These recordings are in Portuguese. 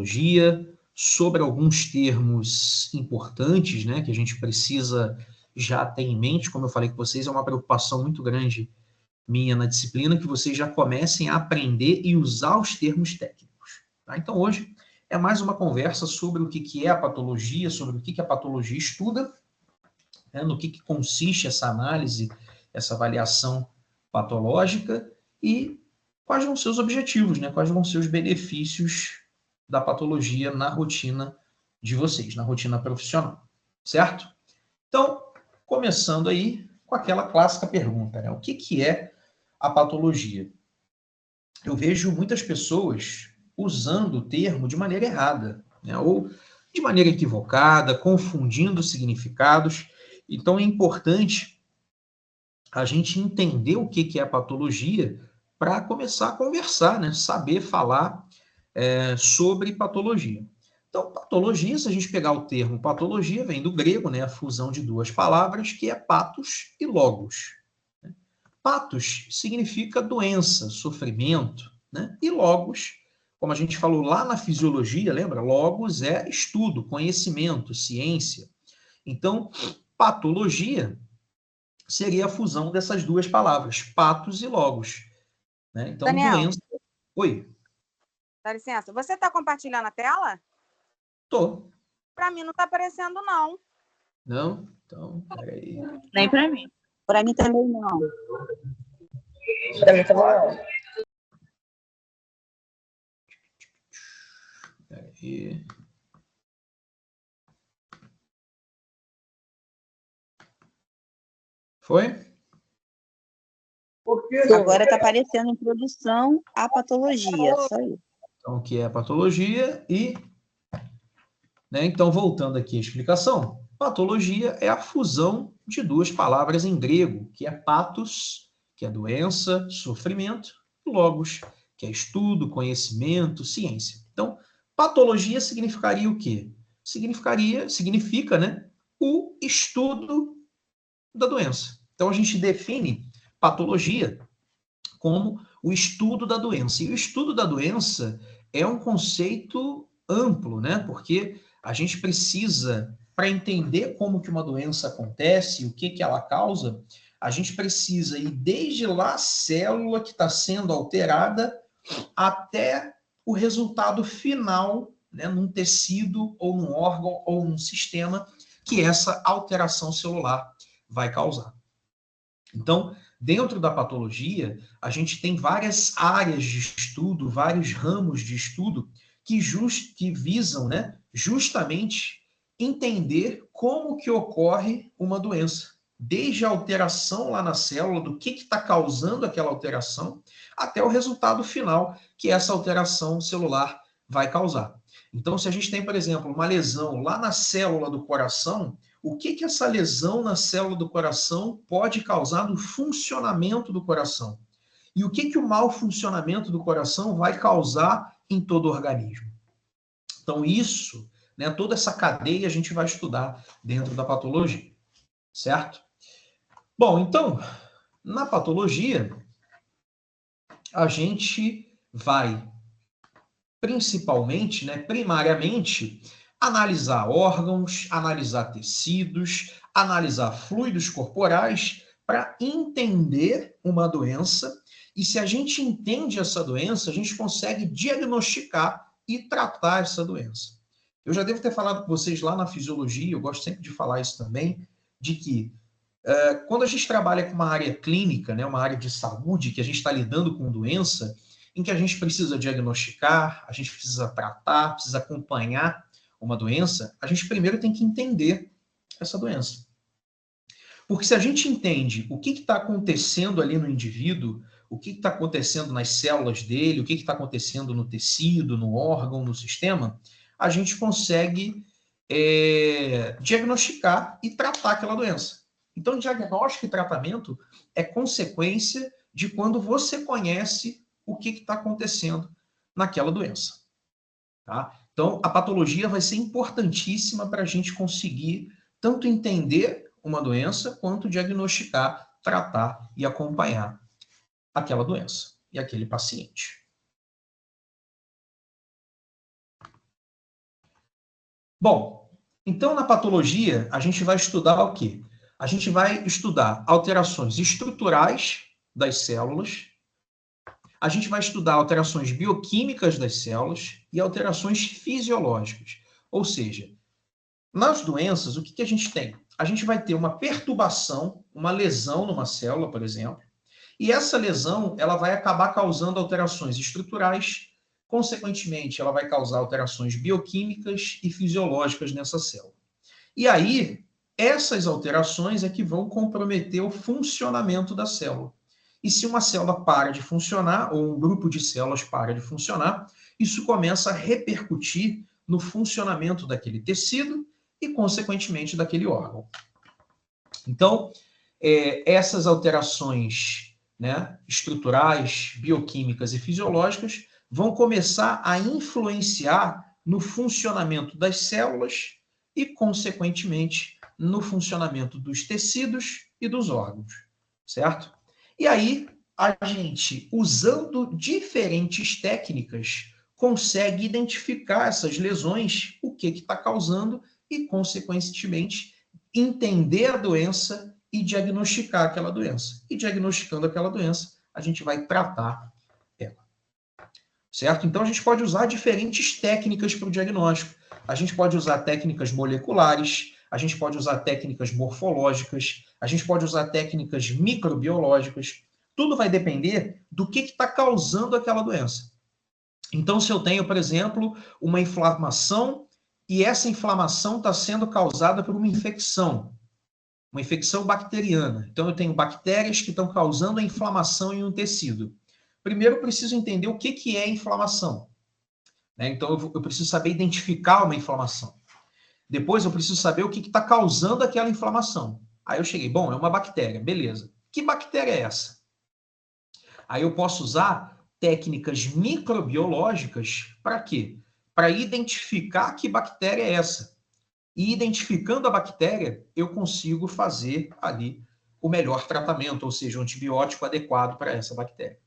patologia, sobre alguns termos importantes, né, que a gente precisa já ter em mente. Como eu falei com vocês, é uma preocupação muito grande minha na disciplina, que vocês já comecem a aprender e usar os termos técnicos. Tá? Então, hoje é mais uma conversa sobre o que é a patologia, sobre o que a patologia estuda, né, no que consiste essa análise, essa avaliação patológica e quais vão ser os objetivos, né, quais vão ser os benefícios da patologia na rotina de vocês, na rotina profissional, certo? Então, começando aí com aquela clássica pergunta, né, o que é a patologia? Eu vejo muitas pessoas usando o termo de maneira errada, né, ou de maneira equivocada, confundindo significados. Então, é importante a gente entender o que é a patologia para começar a conversar, né, saber falar sobre patologia. Então, patologia, se a gente pegar o termo patologia, vem do grego, né, a fusão de duas palavras, que é patos e logos. Patos significa doença, sofrimento, né? E logos, como a gente falou lá na fisiologia, lembra? Logos é estudo, conhecimento, ciência. Então, patologia seria a fusão dessas duas palavras, patos e logos, né? Então, Daniel, doença... Oi. dá licença. Você está compartilhando a tela? Tô. Para mim não está aparecendo, não. Não? Então, peraí. Nem para mim. Para mim também não. Para mim também não. Peraí. Foi? Agora está aparecendo introdução à patologia, só isso. Então, o que é a patologia e... Né, então, voltando aqui à explicação, patologia é a fusão de duas palavras em grego, que é patos, que é doença, sofrimento, e logos, que é estudo, conhecimento, ciência. Então, patologia significaria o quê? Significa, né, o estudo da doença. Então, a gente define patologia como o estudo da doença. E o estudo da doença é um conceito amplo, né? Porque a gente precisa, para entender como que uma doença acontece, o que ela causa, a gente precisa ir desde lá a célula que está sendo alterada até o resultado final, né, num tecido ou num órgão ou num sistema que essa alteração celular vai causar. Então, dentro da patologia, a gente tem várias áreas de estudo, vários ramos de estudo que visam, né, justamente entender como que ocorre uma doença. Desde a alteração lá na célula, do que está causando aquela alteração, até o resultado final que essa alteração celular vai causar. Então, se a gente tem, por exemplo, uma lesão lá na célula do coração, o que essa lesão na célula do coração pode causar no funcionamento do coração? E o que o mau funcionamento do coração vai causar em todo o organismo? Então, isso, né, toda essa cadeia a gente vai estudar dentro da patologia, certo? Bom, então, na patologia, a gente vai principalmente, né, primariamente, analisar órgãos, analisar tecidos, analisar fluidos corporais para entender uma doença. E se a gente entende essa doença, a gente consegue diagnosticar e tratar essa doença. Eu já devo ter falado com vocês lá na fisiologia, eu gosto sempre de falar isso também, de que quando a gente trabalha com uma área clínica, né, uma área de saúde, que a gente está lidando com doença, em que a gente precisa diagnosticar, a gente precisa tratar, precisa acompanhar uma doença, a gente primeiro tem que entender essa doença. Porque se a gente entende o que está acontecendo ali no indivíduo, o que está acontecendo nas células dele, o que está acontecendo no tecido, no órgão, no sistema, a gente consegue diagnosticar e tratar aquela doença. Então, diagnóstico e tratamento é consequência de quando você conhece o que está acontecendo naquela doença. Tá? Então, a patologia vai ser importantíssima para a gente conseguir tanto entender uma doença, quanto diagnosticar, tratar e acompanhar aquela doença e aquele paciente. Bom, então na patologia a gente vai estudar o quê? A gente vai estudar alterações estruturais das células, a gente vai estudar alterações bioquímicas das células e alterações fisiológicas. Ou seja, nas doenças, o que a gente tem? A gente vai ter uma perturbação, uma lesão numa célula, por exemplo, e essa lesão ela vai acabar causando alterações estruturais, consequentemente, ela vai causar alterações bioquímicas e fisiológicas nessa célula. E aí, essas alterações é que vão comprometer o funcionamento da célula. E se uma célula para de funcionar, ou um grupo de células para de funcionar, isso começa a repercutir no funcionamento daquele tecido e, consequentemente, daquele órgão. Então, essas alterações, né, estruturais, bioquímicas e fisiológicas vão começar a influenciar no funcionamento das células e, consequentemente, no funcionamento dos tecidos e dos órgãos, certo? E aí, a gente, usando diferentes técnicas, consegue identificar essas lesões, o que está causando e, consequentemente, entender a doença e diagnosticar aquela doença. E diagnosticando aquela doença, a gente vai tratar ela. Certo? Então, a gente pode usar diferentes técnicas para o diagnóstico. A gente pode usar técnicas moleculares, a gente pode usar técnicas morfológicas, a gente pode usar técnicas microbiológicas. Tudo vai depender do que está causando aquela doença. Então, se eu tenho, por exemplo, uma inflamação e essa inflamação está sendo causada por uma infecção bacteriana. Então, eu tenho bactérias que estão causando a inflamação em um tecido. Primeiro, eu preciso entender o que é inflamação. Então, eu preciso saber identificar uma inflamação. Depois, eu preciso saber o que está causando aquela inflamação. Aí eu cheguei, bom, é uma bactéria, beleza. Que bactéria é essa? Aí eu posso usar técnicas microbiológicas para quê? Para identificar que bactéria é essa. E identificando a bactéria, eu consigo fazer ali o melhor tratamento, ou seja, um antibiótico adequado para essa bactéria.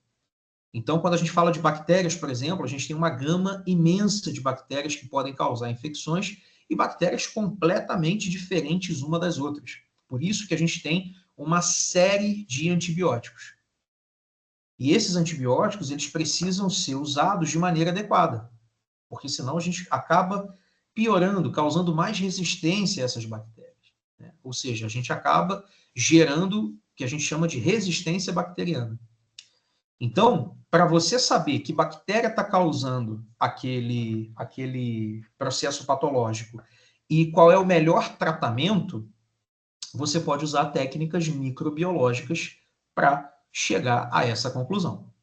Então, quando a gente fala de bactérias, por exemplo, a gente tem uma gama imensa de bactérias que podem causar infecções e bactérias completamente diferentes uma das outras. Por isso que a gente tem uma série de antibióticos. E esses antibióticos, eles precisam ser usados de maneira adequada, porque senão a gente acaba piorando, causando mais resistência a essas bactérias. Né? Ou seja, a gente acaba gerando o que a gente chama de resistência bacteriana. Então, para você saber que bactéria está causando aquele processo patológico e qual é o melhor tratamento, você pode usar técnicas microbiológicas para chegar a essa conclusão.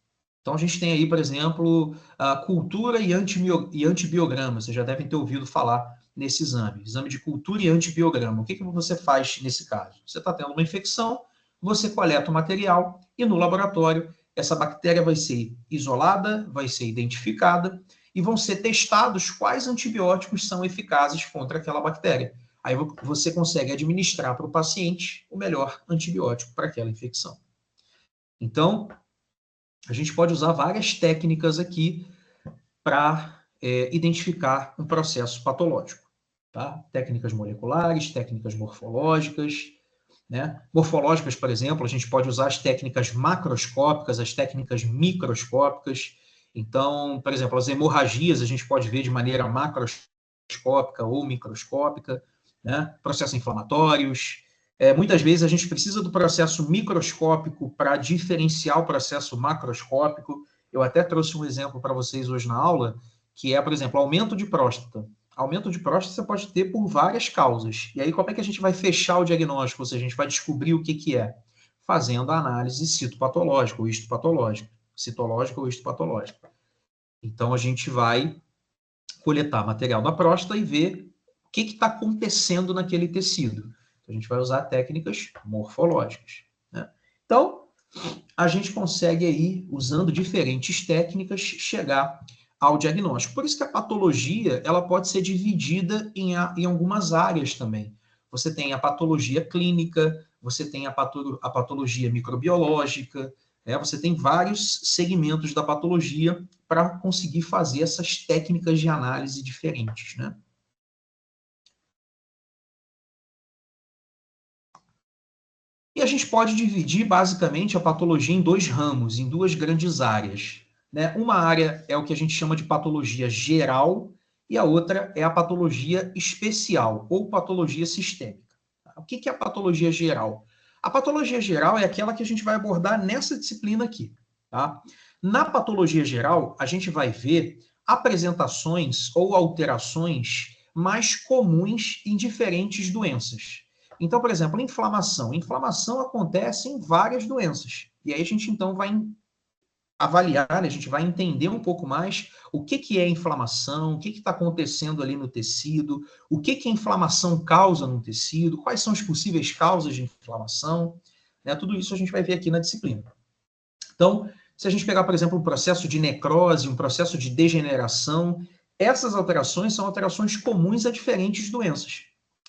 Então, a gente tem aí, por exemplo, a cultura e antibiograma. Vocês já devem ter ouvido falar nesse exame. Exame de cultura e antibiograma. O que você faz nesse caso? Você está tendo uma infecção, você coleta o material e no laboratório essa bactéria vai ser isolada, vai ser identificada e vão ser testados quais antibióticos são eficazes contra aquela bactéria. Aí você consegue administrar para o paciente o melhor antibiótico para aquela infecção. Então, a gente pode usar várias técnicas aqui para identificar um processo patológico. Tá? Técnicas moleculares, técnicas morfológicas. Né? Morfológicas, por exemplo, a gente pode usar as técnicas macroscópicas, as técnicas microscópicas. Então, por exemplo, as hemorragias a gente pode ver de maneira macroscópica ou microscópica, né? Processos inflamatórios. Muitas vezes a gente precisa do processo microscópico para diferenciar o processo macroscópico. Eu até trouxe um exemplo para vocês hoje na aula, que é, por exemplo, aumento de próstata. Aumento de próstata você pode ter por várias causas. E aí, como é que a gente vai fechar o diagnóstico? Ou seja, a gente vai descobrir o que é? Fazendo a análise citopatológica ou histopatológica. Citológica ou histopatológica. Então, a gente vai coletar material da próstata e ver o que está acontecendo naquele tecido. Então, a gente vai usar técnicas morfológicas. Né? Então, a gente consegue aí, usando diferentes técnicas, chegar ao diagnóstico. Por isso que a patologia ela pode ser dividida em algumas áreas também. Você tem a patologia clínica, você tem a patologia microbiológica, você tem vários segmentos da patologia para conseguir fazer essas técnicas de análise diferentes. Né? E a gente pode dividir, basicamente, a patologia em dois ramos, em duas grandes áreas, né? Uma área é o que a gente chama de patologia geral e a outra é a patologia especial, ou patologia sistêmica. O que é a patologia geral? A patologia geral é aquela que a gente vai abordar nessa disciplina aqui, tá? Na patologia geral, a gente vai ver apresentações ou alterações mais comuns em diferentes doenças. Então, por exemplo, inflamação. Inflamação acontece em várias doenças. E aí a gente então vai avaliar, né? A gente vai entender um pouco mais o que é inflamação, o que está acontecendo ali no tecido, o que a inflamação causa no tecido, quais são as possíveis causas de inflamação, né? Tudo isso a gente vai ver aqui na disciplina. Então, se a gente pegar, por exemplo, um processo de necrose, um processo de degeneração, essas alterações são alterações comuns a diferentes doenças.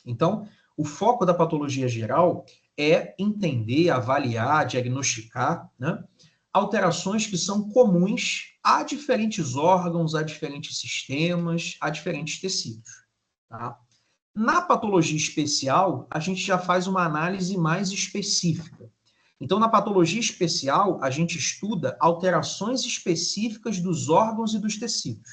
Então, o foco da patologia geral é entender, avaliar, diagnosticar, né, alterações que são comuns a diferentes órgãos, a diferentes sistemas, a diferentes tecidos. Tá? Na patologia especial, a gente já faz uma análise mais específica. Então, na patologia especial, a gente estuda alterações específicas dos órgãos e dos tecidos.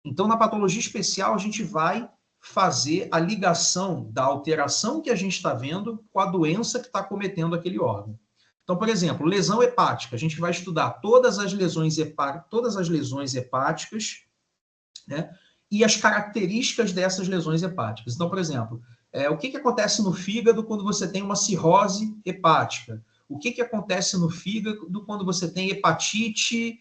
Então, na patologia especial, a gente vai fazer a ligação da alteração que a gente está vendo com a doença que está cometendo aquele órgão. Então, por exemplo, lesão hepática. A gente vai estudar todas as lesões hepáticas, né, e as características dessas lesões hepáticas. Então, por exemplo, o que acontece no fígado quando você tem uma cirrose hepática? O que acontece no fígado quando você tem hepatite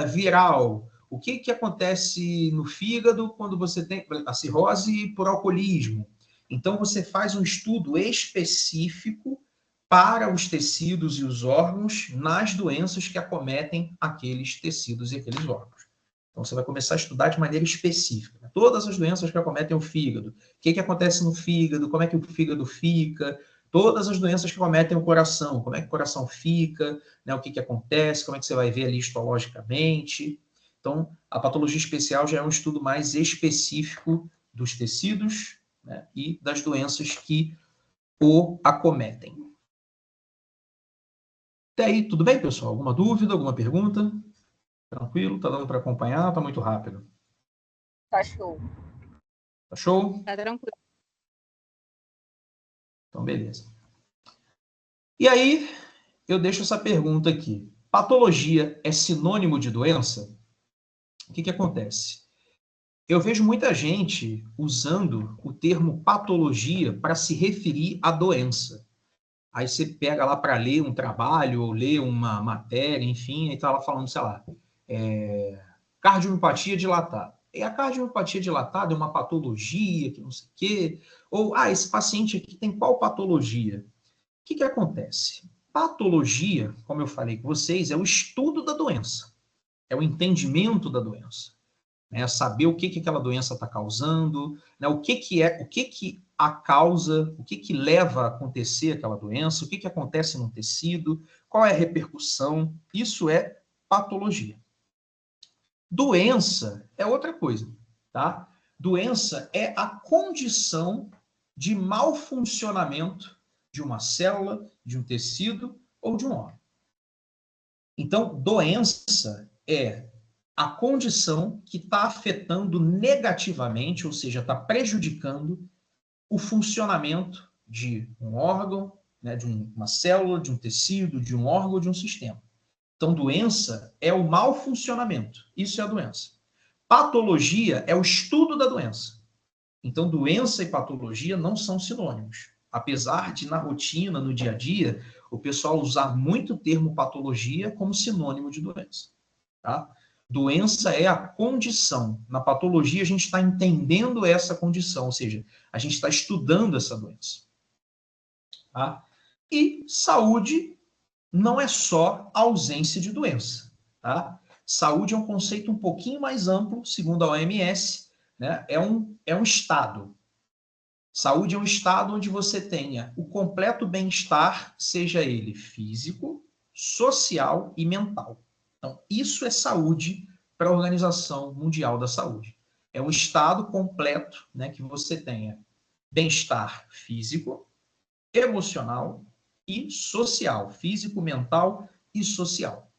viral? O que acontece no fígado quando você tem a cirrose por alcoolismo? Então, você faz um estudo específico para os tecidos e os órgãos nas doenças que acometem aqueles tecidos e aqueles órgãos. Então, você vai começar a estudar de maneira específica, né? Todas as doenças que acometem o fígado. O que acontece no fígado? Como é que o fígado fica? Todas as doenças que acometem o coração. Como é que o coração fica? Né? O que acontece? Como é que você vai ver ali histologicamente? Então, a patologia especial já é um estudo mais específico dos tecidos, né, e das doenças que o acometem. Até aí, tudo bem, pessoal? Alguma dúvida, alguma pergunta? Tranquilo? Tá dando para acompanhar? Tá muito rápido? Tá show. Tá show? Tá tranquilo. Então, beleza. E aí, eu deixo essa pergunta aqui. Patologia é sinônimo de doença? O que acontece? Eu vejo muita gente usando o termo patologia para se referir à doença. Aí você pega lá para ler um trabalho ou ler uma matéria, enfim, aí tá lá falando, sei lá, cardiomiopatia dilatada. E a cardiomiopatia dilatada é uma patologia que não sei o quê. Ou, esse paciente aqui tem qual patologia? O que acontece? Patologia, como eu falei com vocês, é o estudo da doença. É o entendimento da doença. Né? Saber o que aquela doença está causando, né? o que a causa, o que leva a acontecer aquela doença, o que acontece no tecido, qual é a repercussão. Isso é patologia. Doença é outra coisa, tá? Doença é a condição de mau funcionamento de uma célula, de um tecido ou de um órgão. Então, doença é a condição que está afetando negativamente, ou seja, está prejudicando o funcionamento de um órgão, né, de uma célula, de um tecido, de um órgão, de um sistema. Então, doença é o mau funcionamento. Isso é a doença. Patologia é o estudo da doença. Então, doença e patologia não são sinônimos. Apesar de, na rotina, no dia a dia, o pessoal usar muito o termo patologia como sinônimo de doença. Tá? Doença é a condição. Na patologia, a gente está entendendo essa condição, ou seja, a gente está estudando essa doença. Tá? E saúde não é só ausência de doença. Tá? Saúde é um conceito um pouquinho mais amplo, segundo a OMS, né? É um estado. Saúde é um estado onde você tenha o completo bem-estar, seja ele físico, social e mental. Então, isso é saúde para a Organização Mundial da Saúde. É um estado completo, né, que você tenha bem-estar físico, emocional e social, físico, mental e social.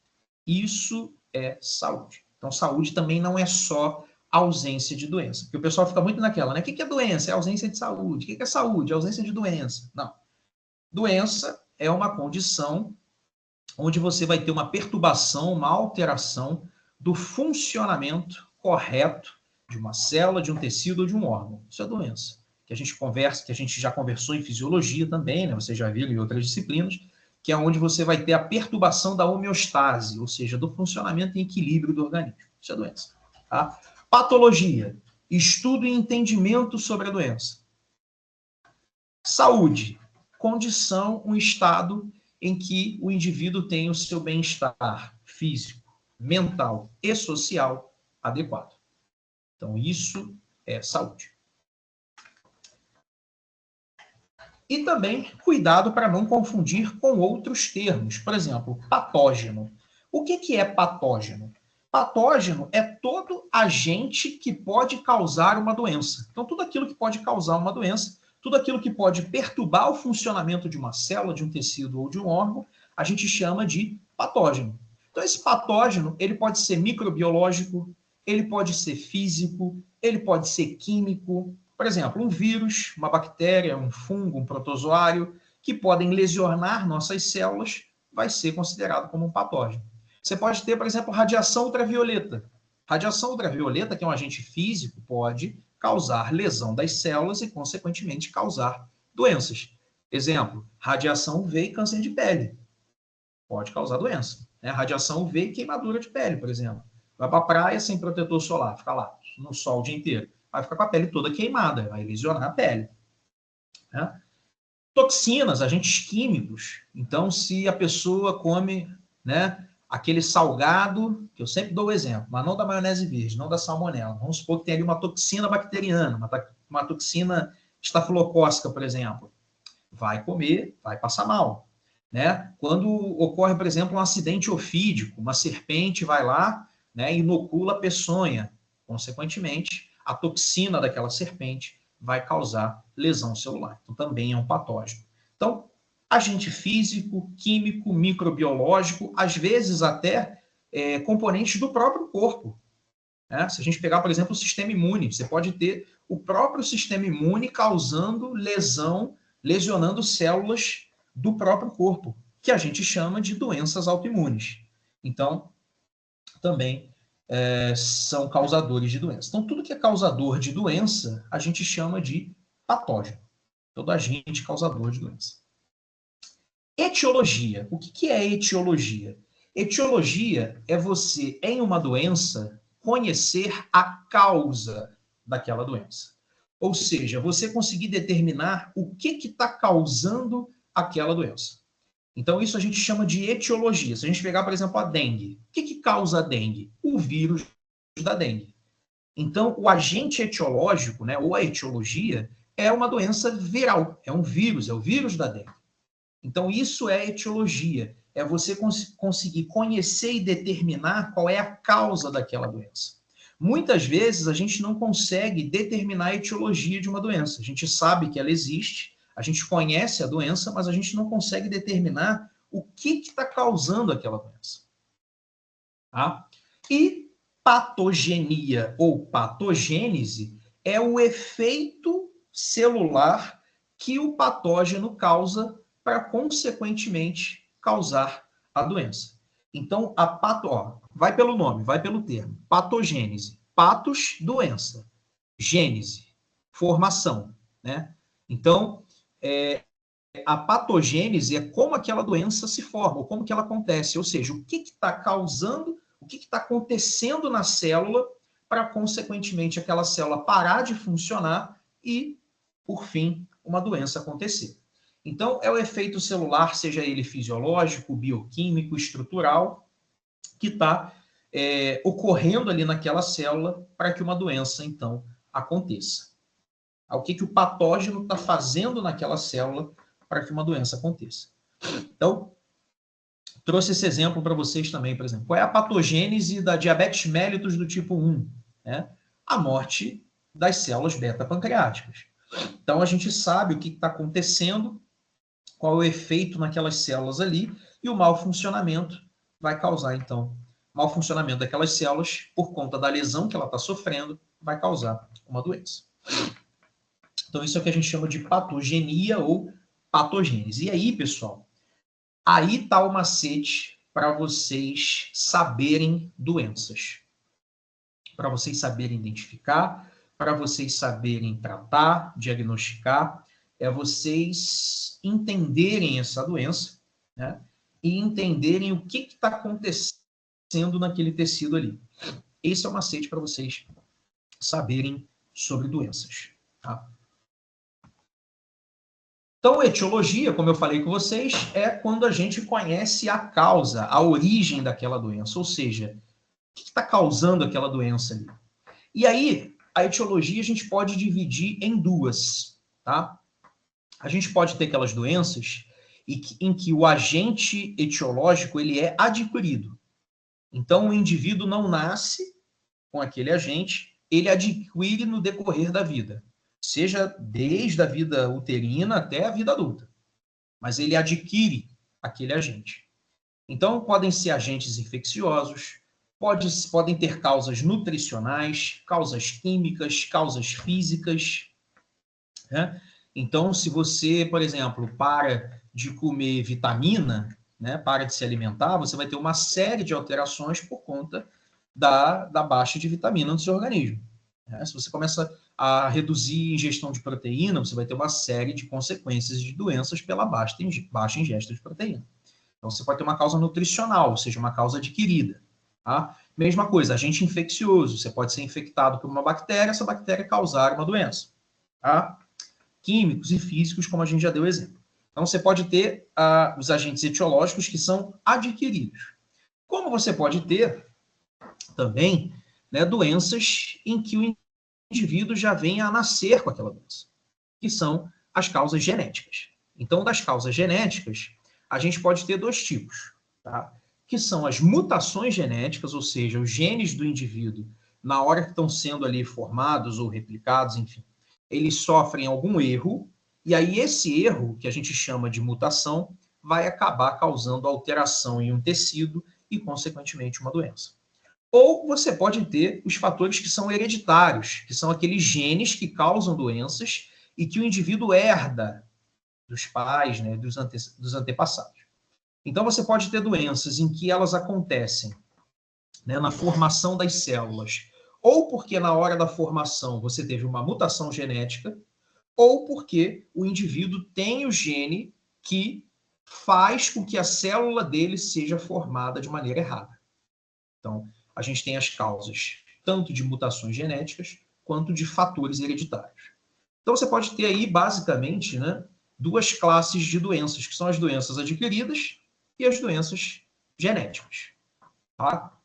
Isso é saúde. Então, saúde também não é só ausência de doença. Porque o pessoal fica muito naquela, né? O que é doença? É ausência de saúde. O que é saúde? É ausência de doença. Não. Doença é uma condição onde você vai ter uma perturbação, uma alteração do funcionamento correto de uma célula, de um tecido ou de um órgão. Isso é doença. Que a gente conversa, que a gente já conversou em fisiologia também, né? Você já viu em outras disciplinas, que é onde você vai ter a perturbação da homeostase, ou seja, do funcionamento e equilíbrio do organismo. Isso é doença. Tá? Patologia, estudo e entendimento sobre a doença. Saúde, condição, um estado em que o indivíduo tem o seu bem-estar físico, mental e social adequado. Então, isso é saúde. E também cuidado para não confundir com outros termos. Por exemplo, patógeno. O que é patógeno? Patógeno é todo agente que pode causar uma doença. Então, tudo aquilo que pode causar uma doença, tudo aquilo que pode perturbar o funcionamento de uma célula, de um tecido ou de um órgão, a gente chama de patógeno. Então, esse patógeno, ele pode ser microbiológico, ele pode ser físico, ele pode ser químico. Por exemplo, um vírus, uma bactéria, um fungo, um protozoário, que podem lesionar nossas células, vai ser considerado como um patógeno. Você pode ter, por exemplo, radiação ultravioleta. Radiação ultravioleta, que é um agente físico, pode causar lesão das células e, consequentemente, causar doenças. Exemplo, radiação UV e câncer de pele. Pode causar doença. Né? Radiação UV e queimadura de pele, por exemplo. Vai para a praia sem protetor solar, fica lá no sol o dia inteiro. Vai ficar com a pele toda queimada, vai lesionar a pele. Né? Toxinas, agentes químicos. Então, se a pessoa come, né, aquele salgado, que eu sempre dou o exemplo, mas não da maionese virgem, não da salmonela. Vamos supor que tem ali uma toxina bacteriana, uma toxina estafilocócica, por exemplo. Vai comer, vai passar mal. Né? Quando ocorre, por exemplo, um acidente ofídico, uma serpente vai lá, né, e inocula a peçonha. Consequentemente, a toxina daquela serpente vai causar lesão celular. Então, também é um patógeno. Então, agente físico, químico, microbiológico, às vezes até componentes do próprio corpo. Né? Se a gente pegar, por exemplo, o sistema imune, você pode ter o próprio sistema imune causando lesão, lesionando células do próprio corpo, que a gente chama de doenças autoimunes. Então, também são causadores de doença. Então, tudo que é causador de doença, a gente chama de patógeno. Todo agente causador de doença. Etiologia. O que é etiologia? Etiologia é você, em uma doença, conhecer a causa daquela doença. Ou seja, você conseguir determinar o que está causando aquela doença. Então, isso a gente chama de etiologia. Se a gente pegar, por exemplo, a dengue. O que causa a dengue? O vírus da dengue. Então, o agente etiológico, né, ou a etiologia, é uma doença viral. É um vírus, é o vírus da dengue. Então, isso é etiologia. É você conseguir conhecer e determinar qual é a causa daquela doença. Muitas vezes, a gente não consegue determinar a etiologia de uma doença. A gente sabe que ela existe, a gente conhece a doença, mas a gente não consegue determinar o que está causando aquela doença. Tá? E patogenia ou patogênese é o efeito celular que o patógeno causa para, consequentemente, causar a doença. Então, vai pelo nome, vai pelo termo. Patogênese. Patos, doença. Gênese, formação. Né? Então, a patogênese é como aquela doença se forma, ou como que ela acontece, ou seja, o que está causando, o que está acontecendo na célula para, consequentemente, aquela célula parar de funcionar e, por fim, uma doença acontecer. Então, é o efeito celular, seja ele fisiológico, bioquímico, estrutural, que está ocorrendo ali naquela célula para que uma doença, então, aconteça. O que o patógeno está fazendo naquela célula para que uma doença aconteça. Então, trouxe esse exemplo para vocês também, por exemplo. Qual é a patogênese da diabetes mellitus do tipo 1? Né? A morte das células beta-pancreáticas. Então, a gente sabe o que está acontecendo qual é o efeito naquelas células ali, e o mau funcionamento vai causar, então, mau funcionamento daquelas células por conta da lesão que ela está sofrendo, vai causar uma doença. Então, isso é o que a gente chama de patogenia ou patogênese. E aí, pessoal, aí está o macete para vocês saberem doenças. Para vocês saberem identificar, para vocês saberem tratar, diagnosticar, é vocês entenderem essa doença, né? E entenderem o que está acontecendo naquele tecido ali. Esse é o macete para vocês saberem sobre doenças. Tá? Então, etiologia, como eu falei com vocês, é quando a gente conhece a causa, a origem daquela doença, ou seja, o que está causando aquela doença ali. E aí, a etiologia a gente pode dividir em duas, tá? A gente pode ter aquelas doenças em que o agente etiológico ele é adquirido. Então, o indivíduo não nasce com aquele agente, ele adquire no decorrer da vida, seja desde a vida uterina até a vida adulta. Mas ele adquire aquele agente. Então, podem ser agentes infecciosos, podem ter causas nutricionais, causas químicas, causas físicas, né? Então, se você, por exemplo, para de comer vitamina, né, para de se alimentar, você vai ter uma série de alterações por conta da baixa de vitamina no seu organismo. Né? Se você começa a reduzir a ingestão de proteína, você vai ter uma série de consequências de doenças pela baixa ingesta de proteína. Então, você pode ter uma causa nutricional, ou seja, uma causa adquirida. Tá? Mesma coisa, agente infeccioso. Você pode ser infectado por uma bactéria, essa bactéria causar uma doença. Tá? Químicos e físicos, como a gente já deu exemplo. Então, você pode ter os agentes etiológicos que são adquiridos. Como você pode ter também, né, doenças em que o indivíduo já vem a nascer com aquela doença, que são as causas genéticas. Então, das causas genéticas, a gente pode ter dois tipos, tá? Que são as mutações genéticas, ou seja, os genes do indivíduo, na hora que estão sendo ali formados ou replicados, enfim, eles sofrem algum erro, e aí esse erro, que a gente chama de mutação, vai acabar causando alteração em um tecido e, consequentemente, uma doença. Ou você pode ter os fatores que são hereditários, que são aqueles genes que causam doenças e que o indivíduo herda dos pais, né, dos antepassados. Então, você pode ter doenças em que elas acontecem, né, na formação das células, ou porque na hora da formação você teve uma mutação genética, ou porque o indivíduo tem o gene que faz com que a célula dele seja formada de maneira errada. Então, a gente tem as causas tanto de mutações genéticas quanto de fatores hereditários. Então, você pode ter aí, basicamente, né, duas classes de doenças, que são as doenças adquiridas e as doenças genéticas. Tá?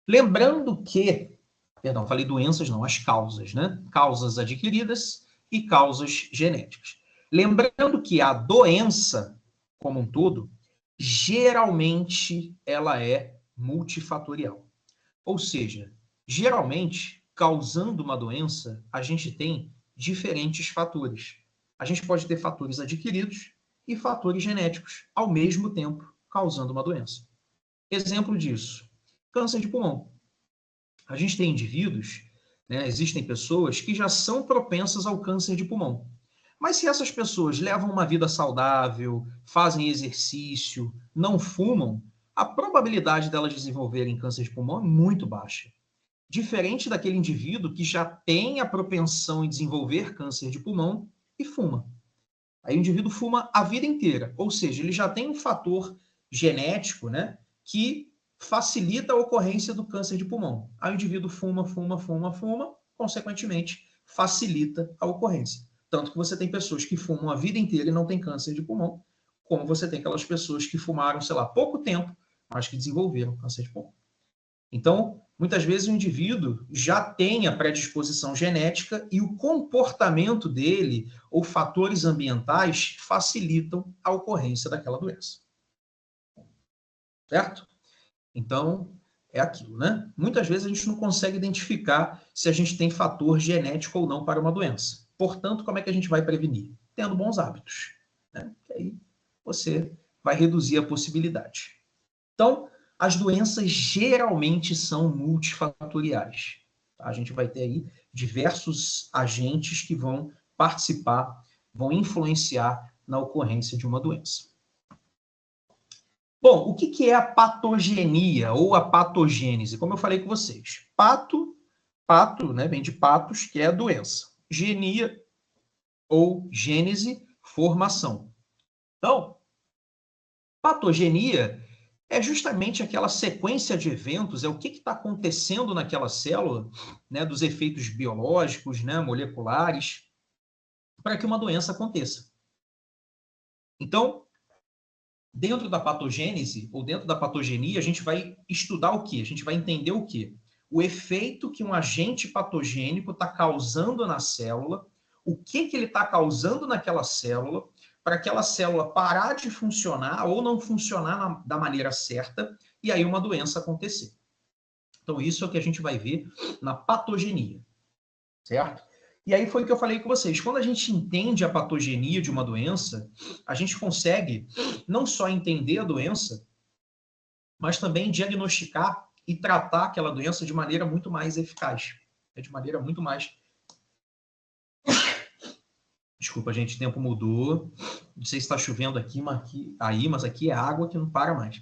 Lembrando que, perdão, falei doenças, não, as causas, né? Causas adquiridas e causas genéticas. Lembrando que a doença, como um todo, geralmente ela é multifatorial. Ou seja, geralmente, causando uma doença, a gente tem diferentes fatores. A gente pode ter fatores adquiridos e fatores genéticos ao mesmo tempo, causando uma doença. Exemplo disso, câncer de pulmão. A gente tem indivíduos, né, existem pessoas que já são propensas ao câncer de pulmão. Mas se essas pessoas levam uma vida saudável, fazem exercício, não fumam, a probabilidade delas desenvolverem câncer de pulmão é muito baixa. Diferente daquele indivíduo que já tem a propensão em desenvolver câncer de pulmão e fuma. Aí o indivíduo fuma a vida inteira, ou seja, ele já tem um fator genético, né, que facilita a ocorrência do câncer de pulmão. Aí o indivíduo fuma, consequentemente, facilita a ocorrência. Tanto que você tem pessoas que fumam a vida inteira e não tem câncer de pulmão, como você tem aquelas pessoas que fumaram, sei lá, pouco tempo, mas que desenvolveram câncer de pulmão. Então, muitas vezes o indivíduo já tem a predisposição genética e o comportamento dele ou fatores ambientais facilitam a ocorrência daquela doença. Certo? Então, é aquilo, né? Muitas vezes a gente não consegue identificar se a gente tem fator genético ou não para uma doença. Portanto, como é que a gente vai prevenir? Tendo bons hábitos. Né? aí você vai reduzir a possibilidade. Então, as doenças geralmente são multifatoriais. Tá? A gente vai ter aí diversos agentes que vão participar, vão influenciar na ocorrência de uma doença. Bom, o que é a patogenia ou a patogênese? Como eu falei com vocês, pato, né, vem de patos, que é a doença. Genia ou gênese, formação. Então, patogenia é justamente aquela sequência de eventos, é o que está acontecendo naquela célula, né, dos efeitos biológicos, né, moleculares, para que uma doença aconteça. Então, dentro da patogênese, ou dentro da patogenia, a gente vai estudar o quê? A gente vai entender o quê? O efeito que um agente patogênico está causando na célula, o que ele está causando naquela célula, para aquela célula parar de funcionar ou não funcionar da maneira certa, e aí uma doença acontecer. Então, isso é o que a gente vai ver na patogenia, certo? E aí foi o que eu falei com vocês. Quando a gente entende a patogenia de uma doença, a gente consegue não só entender a doença, mas também diagnosticar e tratar aquela doença de maneira muito mais eficaz. De maneira muito mais... Desculpa, gente, o tempo mudou. Não sei se está chovendo aqui, mas aqui é água que não para mais.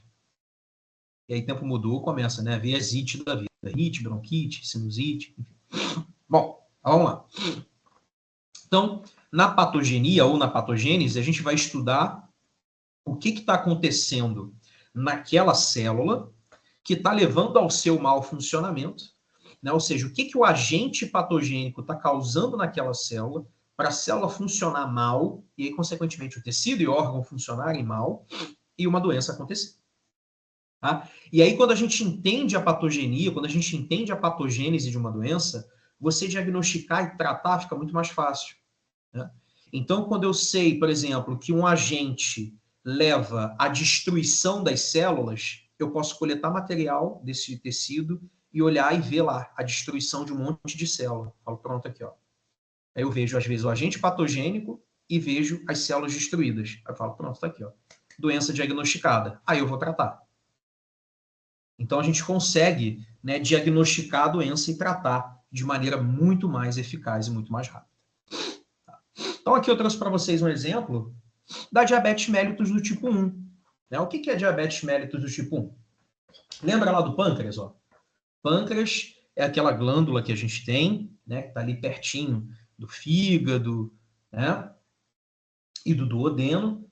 E aí o tempo mudou, começa, né? A ver as ites da vida. Ite, bronquite, sinusite, enfim. Bom, vamos lá. Então, na patogenia ou na patogênese, a gente vai estudar o que está acontecendo naquela célula que está levando ao seu mau funcionamento, né? Ou seja, o que o agente patogênico está causando naquela célula para a célula funcionar mal, e aí, consequentemente, o tecido e o órgão funcionarem mal, e uma doença acontecer. Tá? E aí, quando a gente entende a patogenia, quando a gente entende a patogênese de uma doença, você diagnosticar e tratar fica muito mais fácil. Né? Então, quando eu sei, por exemplo, que um agente leva à destruição das células, eu posso coletar material desse tecido e olhar e ver lá a destruição de um monte de célula. Falo, pronto, aqui, ó. Aí eu vejo, às vezes, o agente patogênico e vejo as células destruídas. Aí eu falo, pronto, tá aqui, ó. Doença diagnosticada. Aí eu vou tratar. Então, a gente consegue, né, diagnosticar a doença e tratar de maneira muito mais eficaz e muito mais rápida. Tá? Então, aqui eu trouxe para vocês um exemplo da diabetes mellitus do tipo 1. Né? O que é diabetes mellitus do tipo 1? Lembra lá do pâncreas? Ó? Pâncreas é aquela glândula que a gente tem, né, que está ali pertinho do fígado, né, e do duodeno,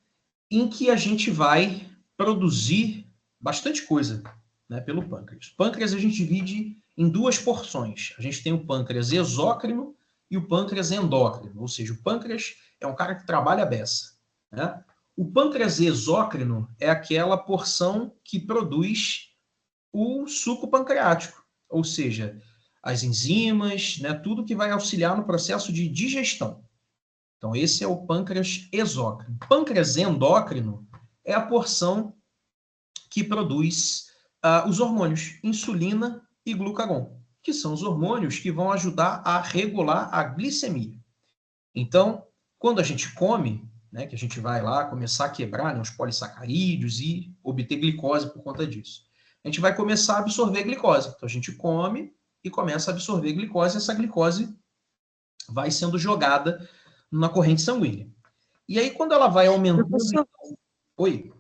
em que a gente vai produzir bastante coisa, né, pelo pâncreas. O pâncreas a gente divide em duas porções. A gente tem o pâncreas exócrino e o pâncreas endócrino, ou seja, o pâncreas é um cara que trabalha a beça. Né? O pâncreas exócrino é aquela porção que produz o suco pancreático, ou seja, as enzimas, né, tudo que vai auxiliar no processo de digestão. Então, esse é o pâncreas exócrino. O pâncreas endócrino é a porção que produz os hormônios insulina e glucagon, que são os hormônios que vão ajudar a regular a glicemia. Então, quando a gente come, né, que a gente vai lá começar a quebrar, né, os polissacarídeos e obter glicose por conta disso, a gente vai começar a absorver glicose. Então, a gente come e começa a absorver glicose, e essa glicose vai sendo jogada na corrente sanguínea. E aí, quando ela vai aumentando... Professor, Oi.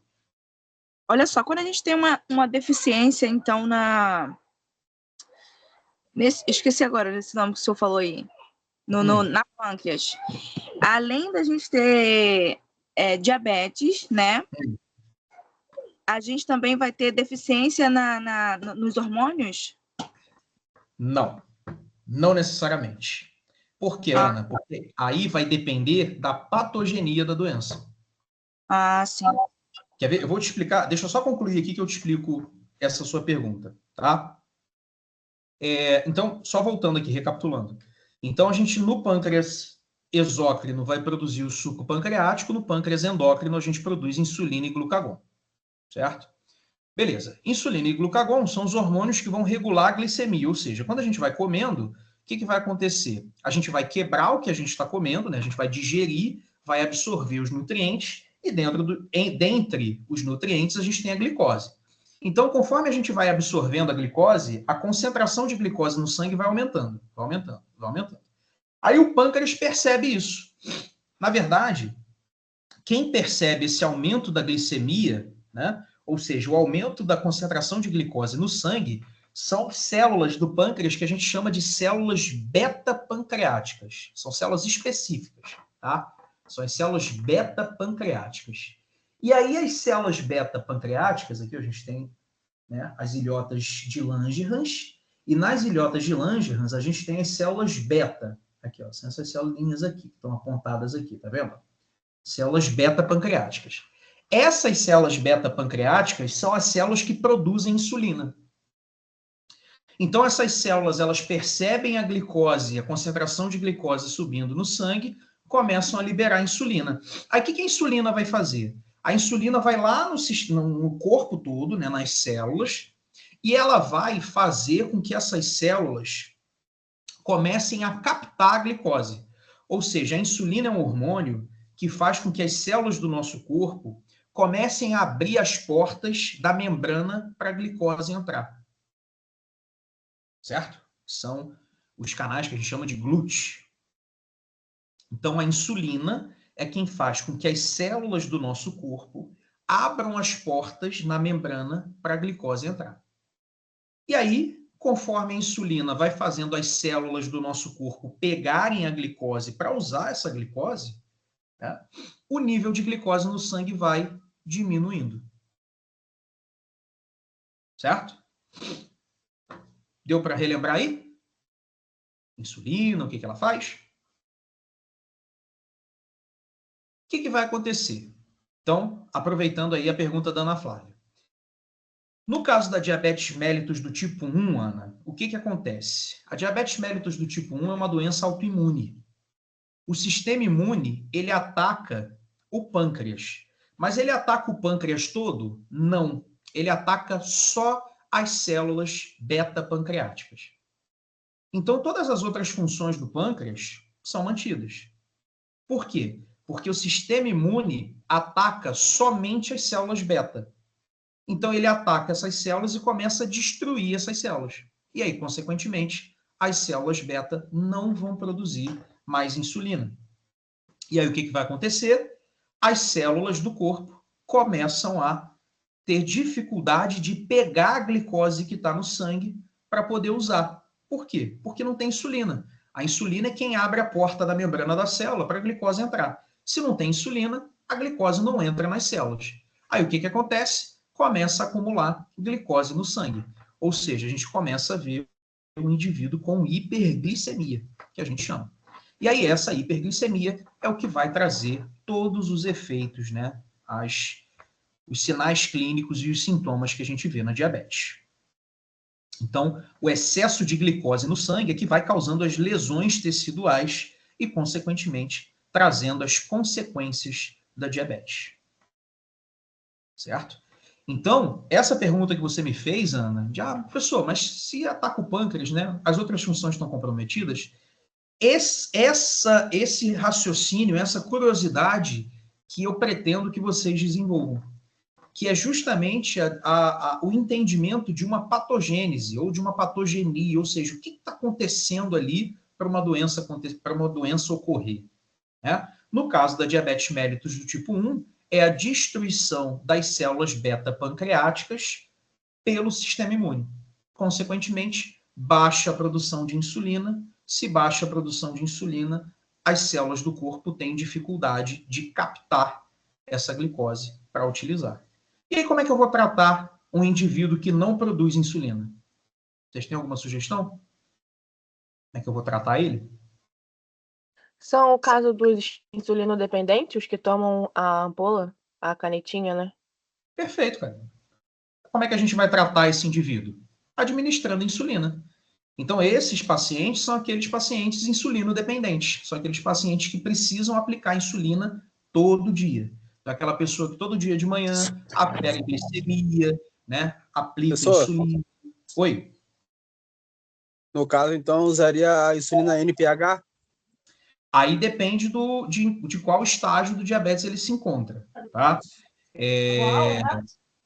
olha só, quando a gente tem uma deficiência, então, esqueci agora esse nome que o senhor falou aí, na pâncreas, além da gente ter diabetes, né? A gente também vai ter deficiência nos hormônios? Não, não necessariamente. Por quê, Ana? Porque aí vai depender da patogenia da doença. Ah, sim. Quer ver? Eu vou te explicar. Deixa eu só concluir aqui que eu te explico essa sua pergunta, tá? Então, só voltando aqui, recapitulando. Então, a gente no pâncreas exócrino vai produzir o suco pancreático, no pâncreas endócrino a gente produz insulina e glucagon, certo? Beleza. Insulina e glucagon são os hormônios que vão regular a glicemia, ou seja, quando a gente vai comendo, o que vai acontecer? A gente vai quebrar o que a gente está comendo, né? A gente vai digerir, vai absorver os nutrientes e dentre os nutrientes a gente tem a glicose. Então, conforme a gente vai absorvendo a glicose, a concentração de glicose no sangue vai aumentando, vai aumentando, vai aumentando. Aí o pâncreas percebe isso. Na verdade, quem percebe esse aumento da glicemia, né, ou seja, o aumento da concentração de glicose no sangue, são células do pâncreas que a gente chama de células beta-pancreáticas. São células específicas, tá? São as células beta-pancreáticas. E aí as células beta-pancreáticas, aqui a gente tem, né, as ilhotas de Langerhans, e nas ilhotas de Langerhans a gente tem as células beta. Aqui, ó, são essas células aqui, que estão apontadas aqui, tá vendo? Células beta-pancreáticas. Essas células beta-pancreáticas são as células que produzem insulina. Então, essas células, elas percebem a glicose, a concentração de glicose subindo no sangue, começam a liberar insulina. Aí, o que a insulina vai fazer? A insulina vai lá no corpo todo, né, nas células, e ela vai fazer com que essas células comecem a captar a glicose. Ou seja, a insulina é um hormônio que faz com que as células do nosso corpo comecem a abrir as portas da membrana para a glicose entrar. Certo? São os canais que a gente chama de GLUT. Então, a insulina é quem faz com que as células do nosso corpo abram as portas na membrana para a glicose entrar. E aí, conforme a insulina vai fazendo as células do nosso corpo pegarem a glicose para usar essa glicose, né, o nível de glicose no sangue vai diminuindo. Certo? Deu para relembrar aí? Insulina, o que ela faz? O que vai acontecer? Então, aproveitando aí a pergunta da Ana Flávia. No caso da diabetes mellitus do tipo 1, Ana, o que acontece? A diabetes mellitus do tipo 1 é uma doença autoimune. O sistema imune, ele ataca o pâncreas. Mas ele ataca o pâncreas todo? Não. Ele ataca só as células beta-pancreáticas. Então, todas as outras funções do pâncreas são mantidas. Por quê? Porque o sistema imune ataca somente as células beta. Então, ele ataca essas células e começa a destruir essas células. E aí, consequentemente, as células beta não vão produzir mais insulina. E aí, o que vai acontecer? As células do corpo começam a ter dificuldade de pegar a glicose que está no sangue para poder usar. Por quê? Porque não tem insulina. A insulina é quem abre a porta da membrana da célula para a glicose entrar. Se não tem insulina, a glicose não entra nas células. Aí o que acontece? Começa a acumular glicose no sangue. Ou seja, a gente começa a ver um indivíduo com hiperglicemia, que a gente chama. E aí essa hiperglicemia é o que vai trazer todos os efeitos, né? Os sinais clínicos e os sintomas que a gente vê na diabetes. Então, o excesso de glicose no sangue é que vai causando as lesões teciduais e, consequentemente, trazendo as consequências da diabetes. Certo? Então, essa pergunta que você me fez, Ana, de, professor, mas se ataca o pâncreas, né, as outras funções estão comprometidas, esse raciocínio, essa curiosidade que eu pretendo que vocês desenvolvam, que é justamente o entendimento de uma patogênese ou de uma patogenia, ou seja, o que está acontecendo ali para uma doença ocorrer. Né? No caso da diabetes mellitus do tipo 1, é a destruição das células beta-pancreáticas pelo sistema imune. Consequentemente, baixa a produção de insulina. Se baixa a produção de insulina, as células do corpo têm dificuldade de captar essa glicose para utilizar. E aí, como é que eu vou tratar um indivíduo que não produz insulina? Vocês têm alguma sugestão? Como é que eu vou tratar ele? São o caso dos insulino-dependentes, os que tomam a ampola, a canetinha, né? Perfeito, cara. Como é que a gente vai tratar esse indivíduo? Administrando insulina. Então, esses pacientes são aqueles pacientes insulino-dependentes. São aqueles pacientes que precisam aplicar insulina todo dia. Então, aquela pessoa que todo dia de manhã afere glicemia, né? Aplica insulina. Oi? No caso, então, usaria a insulina NPH? Aí depende de qual estágio do diabetes ele se encontra, tá?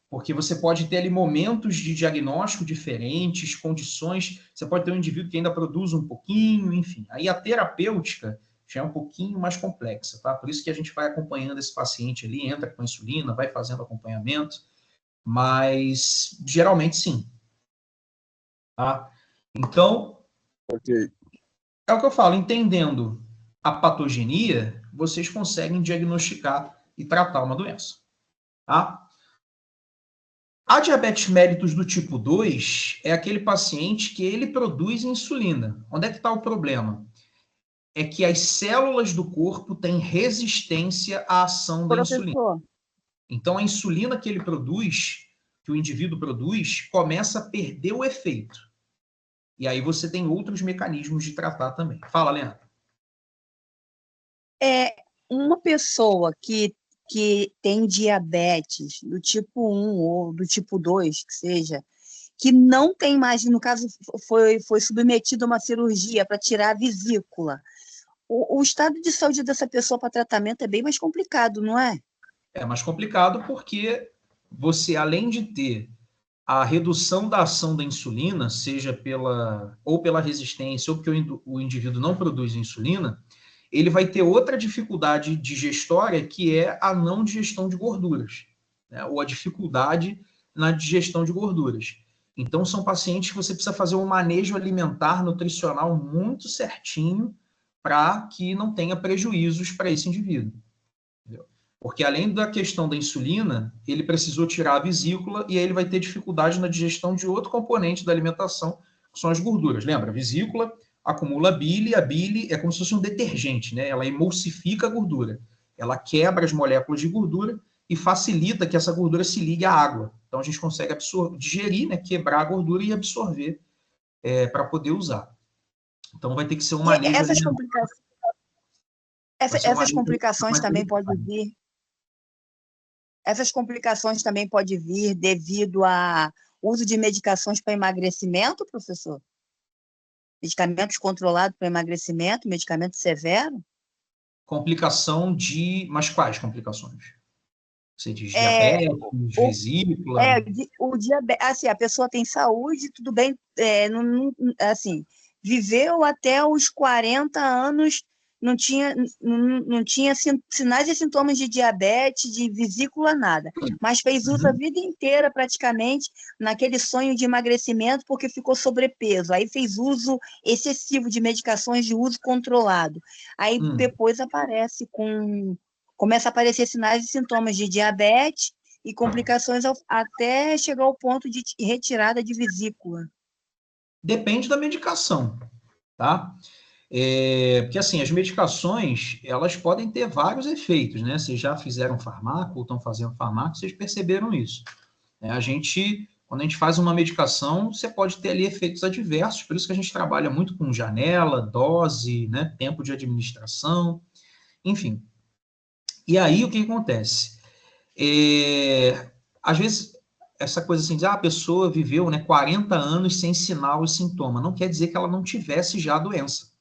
Porque você pode ter ali momentos de diagnóstico diferentes, condições, você pode ter um indivíduo que ainda produz um pouquinho, enfim. Aí a terapêutica já é um pouquinho mais complexa, tá? Por isso que a gente vai acompanhando esse paciente ali, entra com insulina, vai fazendo acompanhamento, mas geralmente sim, tá? Então, Ok. é o que eu falo, entendendo a patogenia, vocês conseguem diagnosticar e tratar uma doença, tá? A diabetes mellitus do tipo 2 é aquele paciente que ele produz insulina. Onde é que está o problema? É que as células do corpo têm resistência à ação da insulina. Professor, Então, a insulina que ele produz, que o indivíduo produz, começa a perder o efeito. E aí você tem outros mecanismos de tratar também. Fala, Leandro. Uma pessoa que tem diabetes do tipo 1 ou do tipo 2, que seja, que não tem mais, no caso, foi submetido a uma cirurgia para tirar a vesícula. O estado de saúde dessa pessoa para tratamento é bem mais complicado, não é? É mais complicado porque você, além de ter a redução da ação da insulina, seja pela resistência ou porque o indivíduo não produz insulina, ele vai ter outra dificuldade digestória, que é a não digestão de gorduras, né? Ou a dificuldade na digestão de gorduras. Então, são pacientes que você precisa fazer um manejo alimentar, nutricional muito certinho para que não tenha prejuízos para esse indivíduo. Entendeu? Porque além da questão da insulina, ele precisou tirar a vesícula e aí ele vai ter dificuldade na digestão de outro componente da alimentação, que são as gorduras. Lembra? A vesícula acumula bile, a bile é como se fosse um detergente, né? Ela emulsifica a gordura. Ela quebra as moléculas de gordura e facilita que essa gordura se ligue à água. Então a gente consegue digerir, né? Quebrar a gordura e absorver para poder usar. Então vai ter que ser um manejo Essas alimentar. complicações, Vai ser um essas manejo complicações mais também delicado. podem vir. Essas complicações também podem vir devido ao uso de medicações para emagrecimento, professor? Medicamentos controlados para emagrecimento, medicamento severo? Complicação de... Mas quais complicações? Você diz É, diabetes, o, vesícula? o diabetes, assim, a pessoa tem saúde, tudo bem, assim, viveu até os 40 anos, não tinha sinais e sintomas de diabetes, de vesícula, nada, mas fez uso a vida inteira, praticamente, naquele sonho de emagrecimento, porque ficou sobrepeso, aí fez uso excessivo de medicações de uso controlado, aí depois começa a aparecer sinais e sintomas de diabetes, e complicações até chegar ao ponto de retirada de vesícula. Depende da medicação, tá? Porque, assim, as medicações, elas podem ter vários efeitos, né? Vocês já fizeram farmaco ou estão fazendo farmaco, vocês perceberam isso. Quando a gente faz uma medicação, você pode ter ali efeitos adversos, por isso que a gente trabalha muito com janela, dose, né? Tempo de administração, enfim. E aí, o que acontece? Às vezes, essa coisa assim, a pessoa viveu, né, 40 anos sem sinal e sintoma, não quer dizer que ela não tivesse já a doença,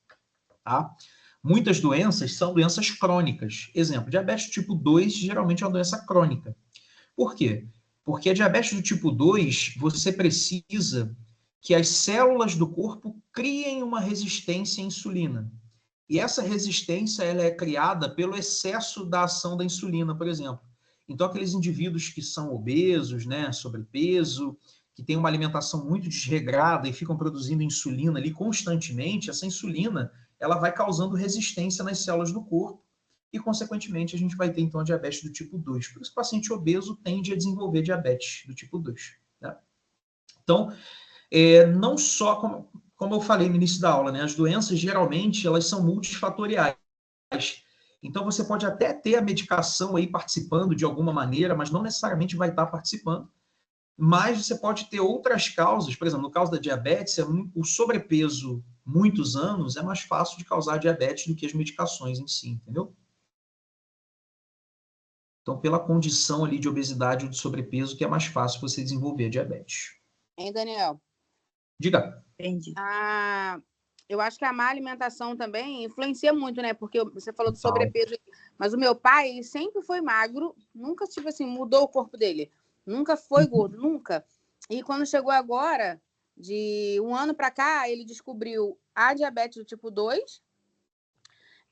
tá? Muitas doenças são doenças crônicas. Exemplo, diabetes tipo 2 geralmente é uma doença crônica. Por quê? Porque a diabetes do tipo 2, você precisa que as células do corpo criem uma resistência à insulina. E essa resistência ela é criada pelo excesso da ação da insulina, por exemplo. Então, aqueles indivíduos que são obesos, né, sobrepeso, que têm uma alimentação muito desregrada e ficam produzindo insulina ali constantemente, essa insulina ela vai causando resistência nas células do corpo e, consequentemente, a gente vai ter, então, a diabetes do tipo 2. Por isso que o paciente obeso tende a desenvolver diabetes do tipo 2. Né? Então, não só, como eu falei no início da aula, né, as doenças, geralmente, elas são multifatoriais. Então, você pode até ter a medicação aí participando de alguma maneira, mas não necessariamente vai estar participando. Mas você pode ter outras causas, por exemplo, no caso da diabetes, o sobrepeso, muitos anos, é mais fácil de causar diabetes do que as medicações em si, entendeu? Então, pela condição ali de obesidade ou de sobrepeso, que é mais fácil você desenvolver diabetes. Hein, Daniel? Diga. Entendi. eu acho que a má alimentação também influencia muito, né? Porque você falou do Total. sobrepeso, mas o meu pai ele sempre foi magro, nunca, tipo assim, mudou o corpo dele. Nunca foi gordo, nunca. E quando chegou agora, de um ano para cá, ele descobriu a diabetes do tipo 2,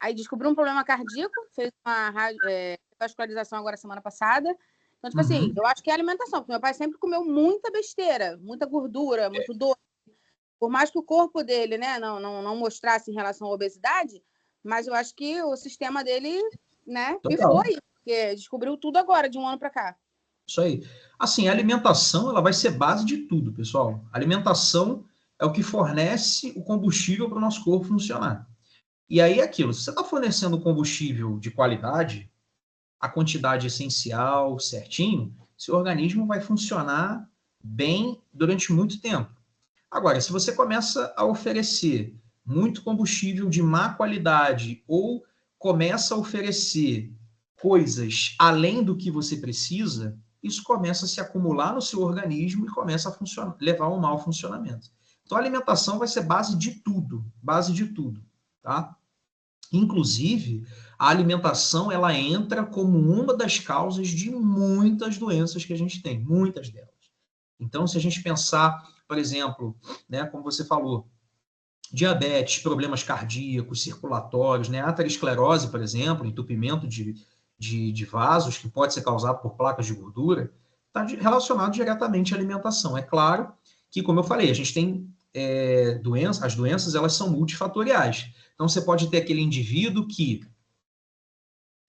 aí descobriu um problema cardíaco, fez uma vascularização agora semana passada. Então, tipo assim, eu acho que é alimentação, porque meu pai sempre comeu muita besteira, muita gordura, muito doce. Por mais que o corpo dele, né, não mostrasse em relação à obesidade, mas eu acho que o sistema dele, né, pifou aí, porque descobriu tudo agora, de um ano para cá. Isso aí. Assim, a alimentação, ela vai ser base de tudo, pessoal. A alimentação é o que fornece o combustível para o nosso corpo funcionar. E aí é aquilo, se você está fornecendo combustível de qualidade, a quantidade essencial, certinho, seu organismo vai funcionar bem durante muito tempo. Agora, se você começa a oferecer muito combustível de má qualidade ou começa a oferecer coisas além do que você precisa, isso começa a se acumular no seu organismo e começa a levar a um mau funcionamento. Então, a alimentação vai ser base de tudo, tá? Inclusive, a alimentação, ela entra como uma das causas de muitas doenças que a gente tem, muitas delas. Então, se a gente pensar, por exemplo, né, como você falou, diabetes, problemas cardíacos, circulatórios, né, aterosclerose, por exemplo, entupimento de vasos, que pode ser causado por placas de gordura, está relacionado diretamente à alimentação. É claro que, como eu falei, a gente tem as doenças, elas são multifatoriais. Então, você pode ter aquele indivíduo que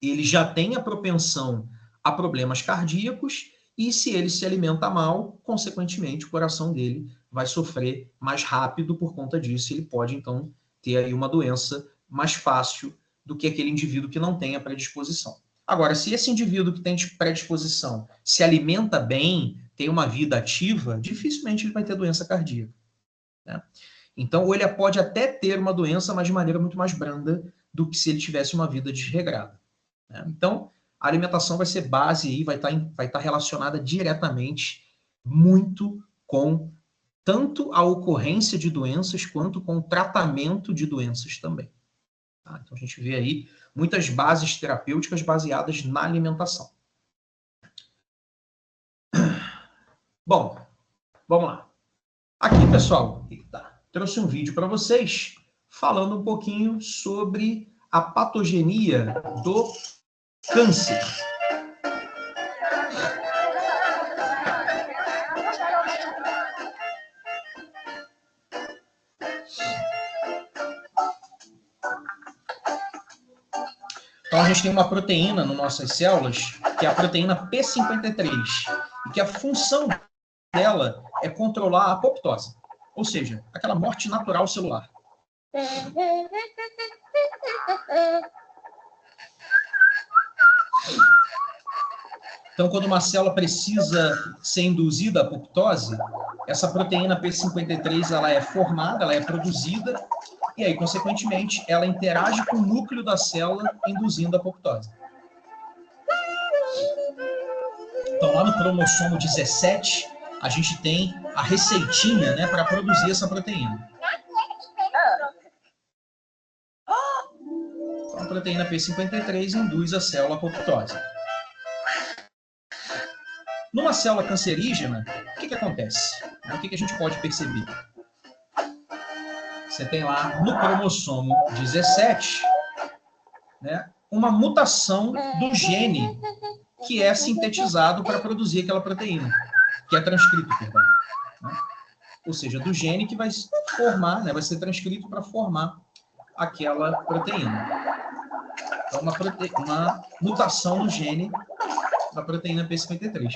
ele já tem a propensão a problemas cardíacos e se ele se alimenta mal, consequentemente, o coração dele vai sofrer mais rápido por conta disso. Ele pode, então, ter aí uma doença mais fácil do que aquele indivíduo que não tem a predisposição. Agora, se esse indivíduo que tem predisposição se alimenta bem, tem uma vida ativa, dificilmente ele vai ter doença cardíaca, né? Então, ele pode até ter uma doença, mas de maneira muito mais branda do que se ele tivesse uma vida desregrada, né? Então, a alimentação vai ser base aí, vai estar relacionada diretamente muito com tanto a ocorrência de doenças quanto com o tratamento de doenças também. Tá? Então, a gente vê aí muitas bases terapêuticas baseadas na alimentação. Bom, vamos lá. Aqui, pessoal, trouxe um vídeo para vocês falando um pouquinho sobre a patogenia do câncer. Então, a gente tem uma proteína nas nossas células, que é a proteína P53, e que a função dela é controlar a apoptose, ou seja, aquela morte natural celular. Então, quando uma célula precisa ser induzida à apoptose, essa proteína P53 ela é formada, ela é produzida, e aí, consequentemente, ela interage com o núcleo da célula, induzindo a apoptose. Então, lá no cromossomo 17, a gente tem a receitinha, né, para produzir essa proteína. Então, a proteína P53 induz a célula à apoptose. Numa célula cancerígena, o que acontece? O que a gente pode perceber? Você tem lá no cromossomo 17, né, uma mutação do gene que é sintetizado para produzir aquela proteína, que é transcrito, perdão, né? Ou seja, do gene que vai formar, né, vai ser transcrito para formar aquela proteína. Então, uma mutação no gene da proteína P53.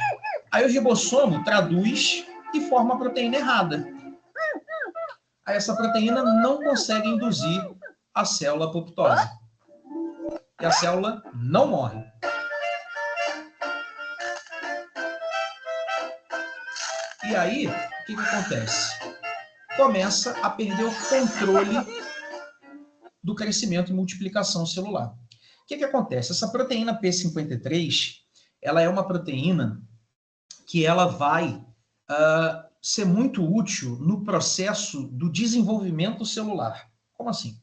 Aí o ribossomo traduz e forma a proteína errada. Aí essa proteína não consegue induzir a célula à apoptose. E a célula não morre. E aí, o que acontece? Começa a perder o controle do crescimento e multiplicação celular. O que acontece? Essa proteína P53, ela é uma proteína que ela vai ser muito útil no processo do desenvolvimento celular. Como assim?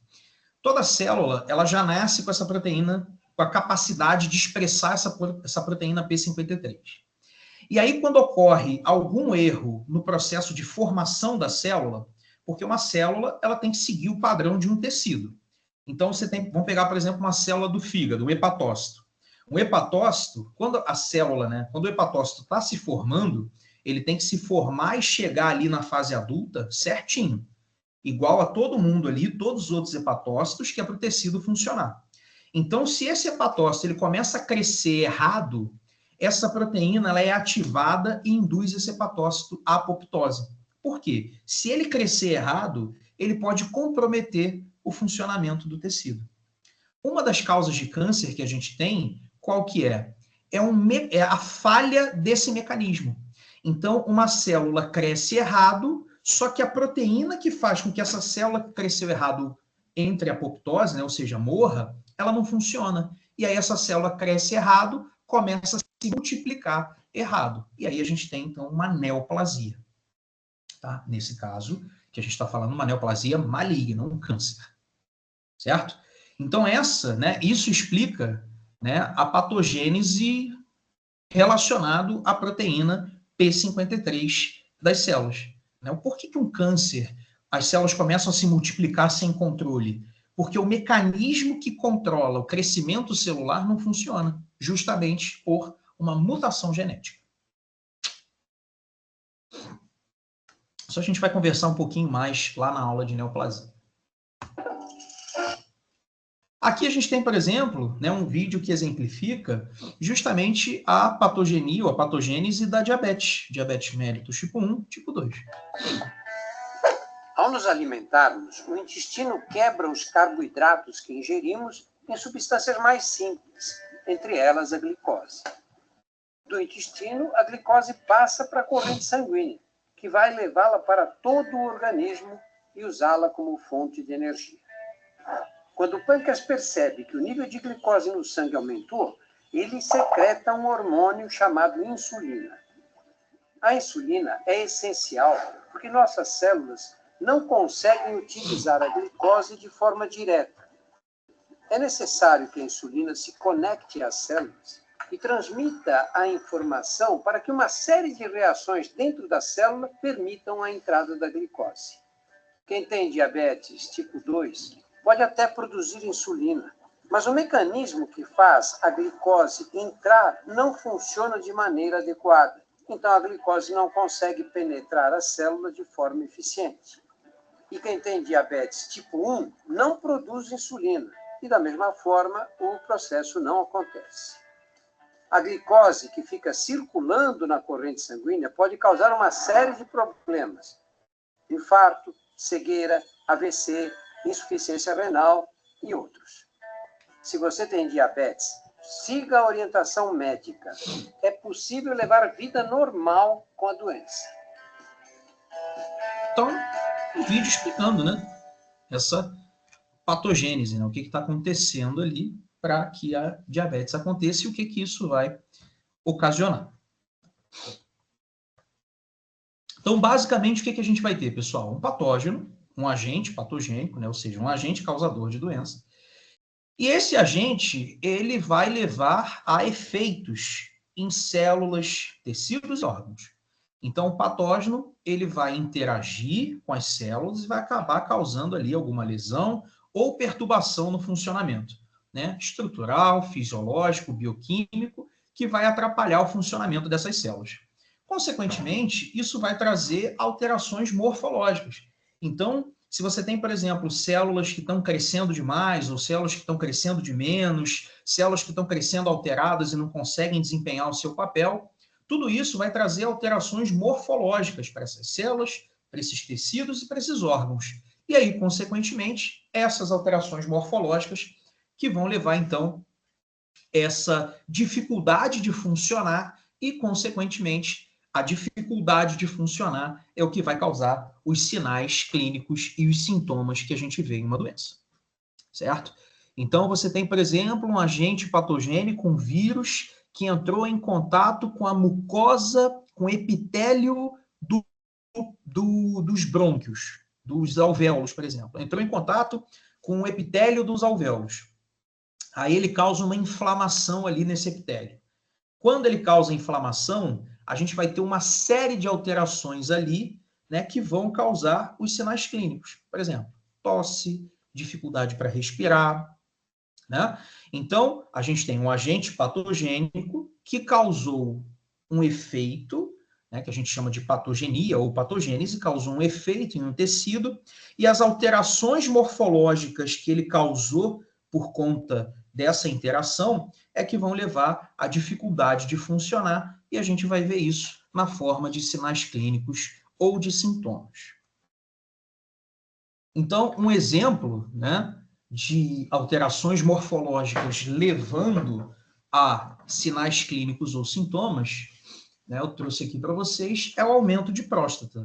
Toda célula, ela já nasce com essa proteína, com a capacidade de expressar essa proteína P53. E aí, quando ocorre algum erro no processo de formação da célula, porque uma célula, ela tem que seguir o padrão de um tecido. Então, vamos pegar, por exemplo, uma célula do fígado, um hepatócito. Um hepatócito, quando a célula, né, quando o hepatócito está se formando, ele tem que se formar e chegar ali na fase adulta certinho. Igual a todo mundo ali, todos os outros hepatócitos, que é para o tecido funcionar. Então, se esse hepatócito ele começa a crescer errado, essa proteína ela é ativada e induz esse hepatócito à apoptose. Por quê? Se ele crescer errado, ele pode comprometer o funcionamento do tecido. Uma das causas de câncer que a gente tem, qual que é? É a falha desse mecanismo. Então, uma célula cresce errado, só que a proteína que faz com que essa célula que cresceu errado entre a apoptose, né, ou seja, morra, ela não funciona. E aí essa célula cresce errado, começa a se multiplicar errado. E aí a gente tem, então, uma neoplasia. Tá? Nesse caso, que a gente está falando, uma neoplasia maligna, um câncer. Certo? Então, isso explica, né, a patogênese relacionado à proteína P53 das células. Né? Por que um câncer, as células começam a se multiplicar sem controle? Porque o mecanismo que controla o crescimento celular não funciona, justamente por uma mutação genética. Isso a gente vai conversar um pouquinho mais lá na aula de neoplasia. Aqui a gente tem, por exemplo, né, um vídeo que exemplifica justamente a patogenia ou a patogênese da diabetes mellitus tipo 1, tipo 2. Ao nos alimentarmos, o intestino quebra os carboidratos que ingerimos em substâncias mais simples, entre elas a glicose. Do intestino, a glicose passa para a corrente sanguínea, que vai levá-la para todo o organismo e usá-la como fonte de energia. Quando o pâncreas percebe que o nível de glicose no sangue aumentou, ele secreta um hormônio chamado insulina. A insulina é essencial porque nossas células não conseguem utilizar a glicose de forma direta. É necessário que a insulina se conecte às células e transmita a informação para que uma série de reações dentro da célula permitam a entrada da glicose. Quem tem diabetes tipo 2 pode até produzir insulina, mas o mecanismo que faz a glicose entrar não funciona de maneira adequada. Então, a glicose não consegue penetrar a célula de forma eficiente. E quem tem diabetes tipo 1 não produz insulina, e da mesma forma o processo não acontece. A glicose que fica circulando na corrente sanguínea pode causar uma série de problemas: infarto, cegueira, AVC, insuficiência renal e outros. Se você tem diabetes, siga a orientação médica. É possível levar vida normal com a doença. Então, um vídeo explicando, né, essa patogênese, né, o que está acontecendo ali para que a diabetes aconteça e o que isso vai ocasionar. Então, basicamente, o que a gente vai ter, pessoal? Um patógeno, um agente patogênico, né, ou seja, um agente causador de doença. E esse agente, ele vai levar a efeitos em células, tecidos e órgãos. Então, o patógeno, ele vai interagir com as células e vai acabar causando ali alguma lesão ou perturbação no funcionamento, né? Estrutural, fisiológico, bioquímico, que vai atrapalhar o funcionamento dessas células. Consequentemente, isso vai trazer alterações morfológicas. Então, se você tem, por exemplo, células que estão crescendo demais ou células que estão crescendo de menos, células que estão crescendo alteradas e não conseguem desempenhar o seu papel, tudo isso vai trazer alterações morfológicas para essas células, para esses tecidos e para esses órgãos. E aí, consequentemente, essas alterações morfológicas que vão levar, então, essa dificuldade de funcionar e, consequentemente, a dificuldade de funcionar é o que vai causar os sinais clínicos e os sintomas que a gente vê em uma doença. Certo? Então, você tem, por exemplo, um agente patogênico, um vírus, que entrou em contato com a mucosa, com o epitélio dos brônquios, dos alvéolos, por exemplo. Entrou em contato com o epitélio dos alvéolos. Aí ele causa uma inflamação ali nesse epitélio. Quando ele causa inflamação, a gente vai ter uma série de alterações ali, né, que vão causar os sinais clínicos. Por exemplo, tosse, dificuldade para respirar, né? Então, a gente tem um agente patogênico que causou um efeito, né, que a gente chama de patogenia ou patogênese, causou um efeito em um tecido, e as alterações morfológicas que ele causou por conta dessa interação é que vão levar à dificuldade de funcionar, e a gente vai ver isso na forma de sinais clínicos ou de sintomas. Então, um exemplo, né, de alterações morfológicas levando a sinais clínicos ou sintomas, né, eu trouxe aqui para vocês, é o aumento de próstata.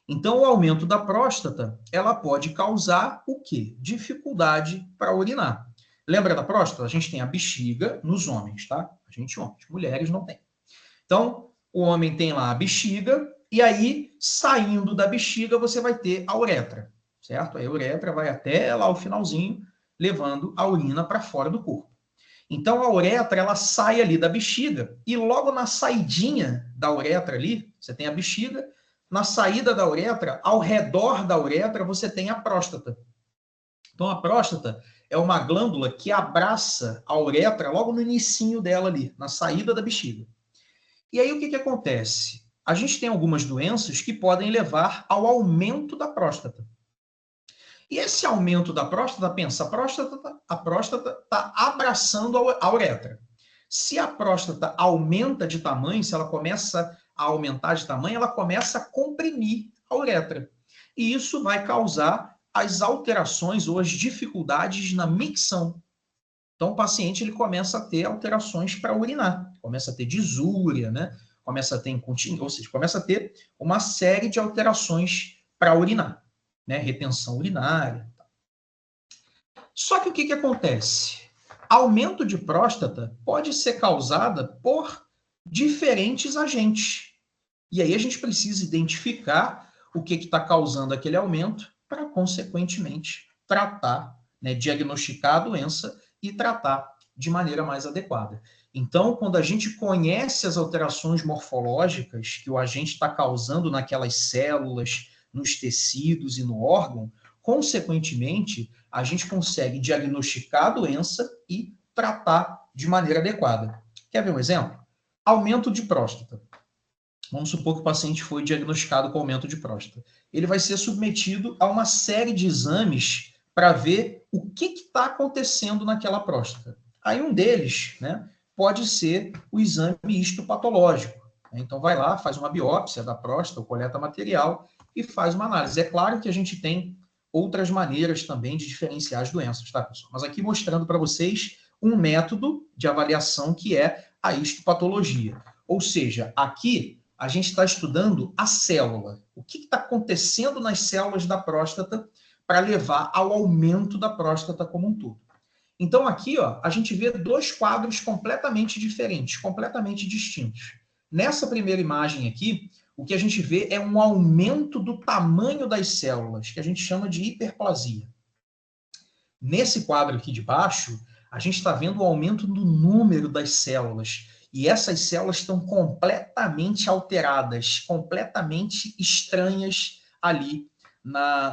Então, o aumento da próstata, ela pode causar o quê? Dificuldade para urinar. Lembra da próstata? A gente tem a bexiga nos homens, tá? A gente homens, mulheres não tem. Então, o homem tem lá a bexiga, e aí, saindo da bexiga, você vai ter a uretra, certo? A uretra vai até lá o finalzinho, levando a urina para fora do corpo. Então, a uretra, ela sai ali da bexiga, e logo na saidinha da uretra ali, você tem a bexiga, na saída da uretra, ao redor da uretra, você tem a próstata. Então, a próstata é uma glândula que abraça a uretra logo no inicinho dela ali, na saída da bexiga. E aí, o que acontece? A gente tem algumas doenças que podem levar ao aumento da próstata. E esse aumento da próstata, pensa, a próstata está abraçando a uretra. Se a próstata aumenta de tamanho, se ela começa a aumentar de tamanho, ela começa a comprimir a uretra. E isso vai causar as alterações ou as dificuldades na micção. Então, o paciente ele começa a ter alterações para urinar, começa a ter disúria, né? Começa a ter incontinência, ou seja, começa a ter uma série de alterações para urinar, né? Retenção urinária. Só que o que acontece? Aumento de próstata pode ser causada por diferentes agentes. E aí a gente precisa identificar o que está causando aquele aumento para, consequentemente, tratar, né, diagnosticar a doença e tratar de maneira mais adequada. Então, quando a gente conhece as alterações morfológicas que o agente está causando naquelas células, nos tecidos e no órgão, consequentemente, a gente consegue diagnosticar a doença e tratar de maneira adequada. Quer ver um exemplo? Aumento de próstata. Vamos supor que o paciente foi diagnosticado com aumento de próstata. Ele vai ser submetido a uma série de exames para ver o que está acontecendo naquela próstata. Aí um deles, né, pode ser o exame histopatológico. Então vai lá, faz uma biópsia da próstata, coleta material e faz uma análise. É claro que a gente tem outras maneiras também de diferenciar as doenças, tá, pessoal? Mas aqui mostrando para vocês um método de avaliação que é a histopatologia. Ou seja, aqui a gente está estudando a célula. O que está acontecendo nas células da próstata para levar ao aumento da próstata como um todo. Então, aqui, ó, a gente vê dois quadros completamente diferentes, completamente distintos. Nessa primeira imagem aqui, o que a gente vê é um aumento do tamanho das células, que a gente chama de hiperplasia. Nesse quadro aqui de baixo, a gente está vendo o aumento do número das células. E essas células estão completamente alteradas, completamente estranhas ali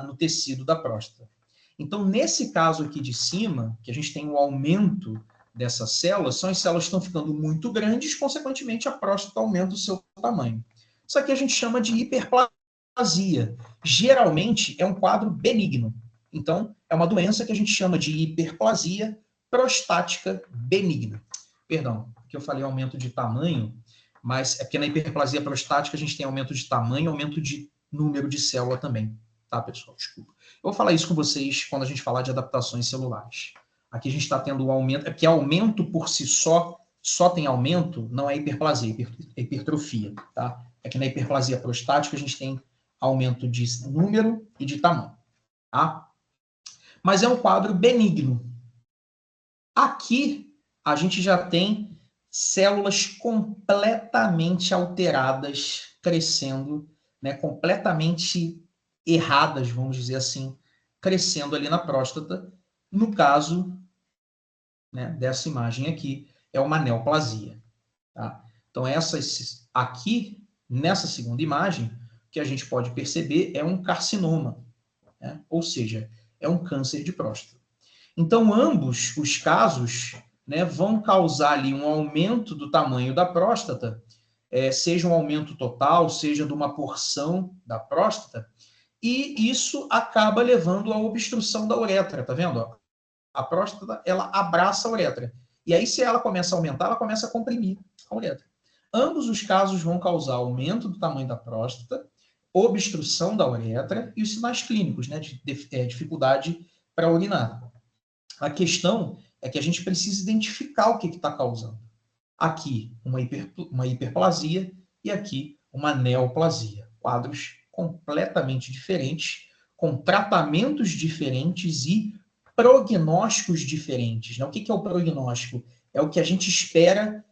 no tecido da próstata. Então, nesse caso aqui de cima, que a gente tem um aumento dessas células, são as células que estão ficando muito grandes, consequentemente a próstata aumenta o seu tamanho. Isso aqui a gente chama de hiperplasia. Geralmente é um quadro benigno. Então, é uma doença que a gente chama de hiperplasia prostática benigna. Perdão, que eu falei aumento de tamanho, mas é porque na hiperplasia prostática a gente tem aumento de tamanho, aumento de número de célula também. Tá, pessoal? Desculpa. Eu vou falar isso com vocês quando a gente falar de adaptações celulares. Aqui a gente está tendo um aumento, é porque aumento por si só tem aumento, não é hiperplasia, é hipertrofia, tá? É que na hiperplasia prostática a gente tem aumento de número e de tamanho, tá? Mas é um quadro benigno. Aqui a gente já tem células completamente alteradas, crescendo, né, completamente erradas, vamos dizer assim, crescendo ali na próstata. No caso, né, dessa imagem aqui, é uma neoplasia. Tá? Então, aqui, nessa segunda imagem, o que a gente pode perceber é um carcinoma, né? Ou seja, é um câncer de próstata. Então, ambos os casos, né, vão causar ali um aumento do tamanho da próstata, seja um aumento total, seja de uma porção da próstata, e isso acaba levando à obstrução da uretra, tá vendo? A próstata, ela abraça a uretra. E aí, se ela começa a aumentar, ela começa a comprimir a uretra. Ambos os casos vão causar aumento do tamanho da próstata, obstrução da uretra e os sinais clínicos, né, de dificuldade para urinar. A questão é que a gente precisa identificar o que está causando. Aqui, uma hiperplasia e aqui, uma neoplasia. Quadros completamente diferentes, com tratamentos diferentes e prognósticos diferentes. Né? O que é o prognóstico? É o que a gente espera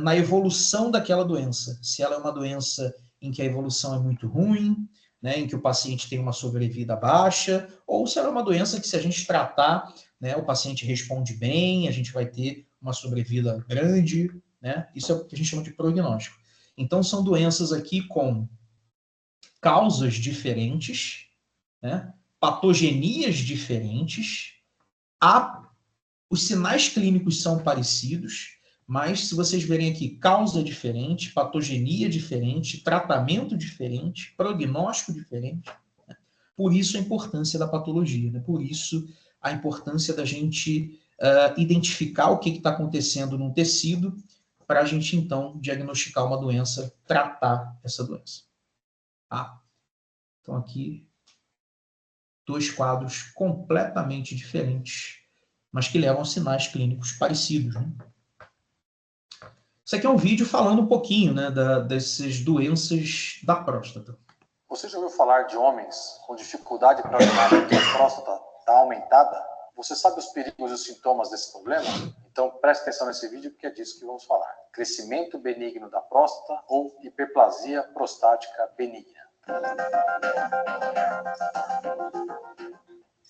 na evolução daquela doença. Se ela é uma doença em que a evolução é muito ruim, né, em que o paciente tem uma sobrevida baixa, ou se ela é uma doença que, se a gente tratar, né, o paciente responde bem, a gente vai ter uma sobrevida grande, né? Isso é o que a gente chama de prognóstico. Então, são doenças aqui com causas diferentes, né? Patogenias diferentes, os sinais clínicos são parecidos, mas se vocês verem aqui, causa diferente, patogenia diferente, tratamento diferente, prognóstico diferente, né? Por isso a importância da patologia, né? Por isso a importância da gente identificar o que está acontecendo no tecido para a gente, então, diagnosticar uma doença, tratar essa doença. Tá? Então, aqui, 2 quadros completamente diferentes, mas que levam a sinais clínicos parecidos. Né? Isso aqui é um vídeo falando um pouquinho, né, dessas doenças da próstata. Você já ouviu falar de homens com dificuldade para urinar porque a próstata está aumentada? Você sabe os perigos e os sintomas desse problema? Então preste atenção nesse vídeo porque é disso que vamos falar. Crescimento benigno da próstata ou hiperplasia prostática benigna.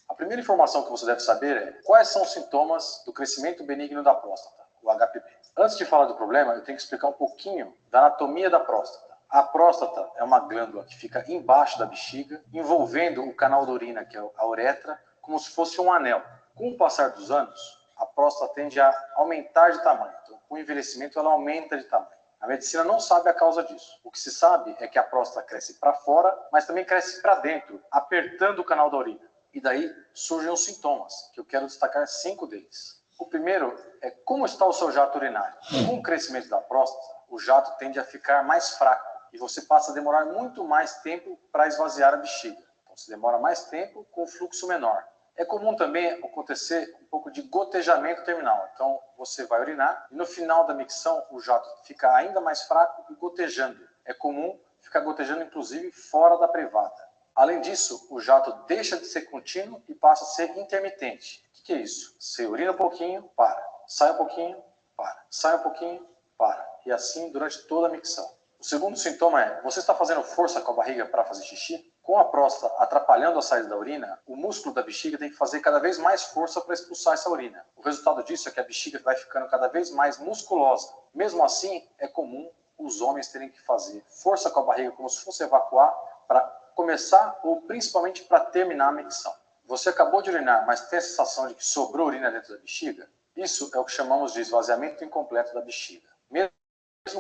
A primeira informação que você deve saber é quais são os sintomas do crescimento benigno da próstata, o HPB. Antes de falar do problema, eu tenho que explicar um pouquinho da anatomia da próstata. A próstata é uma glândula que fica embaixo da bexiga, envolvendo o canal da urina, que é a uretra, como se fosse um anel. Com o passar dos anos, a próstata tende a aumentar de tamanho. Então, com o envelhecimento, ela aumenta de tamanho. A medicina não sabe a causa disso. O que se sabe é que a próstata cresce para fora, mas também cresce para dentro, apertando o canal da urina. E daí surgem os sintomas, que eu quero destacar 5 deles. O primeiro é como está o seu jato urinário. Com o crescimento da próstata, o jato tende a ficar mais fraco e você passa a demorar muito mais tempo para esvaziar a bexiga. Então, você demora mais tempo com fluxo menor. É comum também acontecer um pouco de gotejamento terminal. Então, você vai urinar e no final da micção o jato fica ainda mais fraco e gotejando. É comum ficar gotejando, inclusive, fora da privada. Além disso, o jato deixa de ser contínuo e passa a ser intermitente. O que é isso? Você urina um pouquinho, para. Sai um pouquinho, para. Sai um pouquinho, para. E assim durante toda a micção. O segundo sintoma é, você está fazendo força com a barriga para fazer xixi? Com a próstata atrapalhando a saída da urina, o músculo da bexiga tem que fazer cada vez mais força para expulsar essa urina. O resultado disso é que a bexiga vai ficando cada vez mais musculosa. Mesmo assim, é comum os homens terem que fazer força com a barriga como se fosse evacuar para começar ou principalmente para terminar a micção. Você acabou de urinar, mas tem a sensação de que sobrou urina dentro da bexiga? Isso é o que chamamos de esvaziamento incompleto da bexiga. Mesmo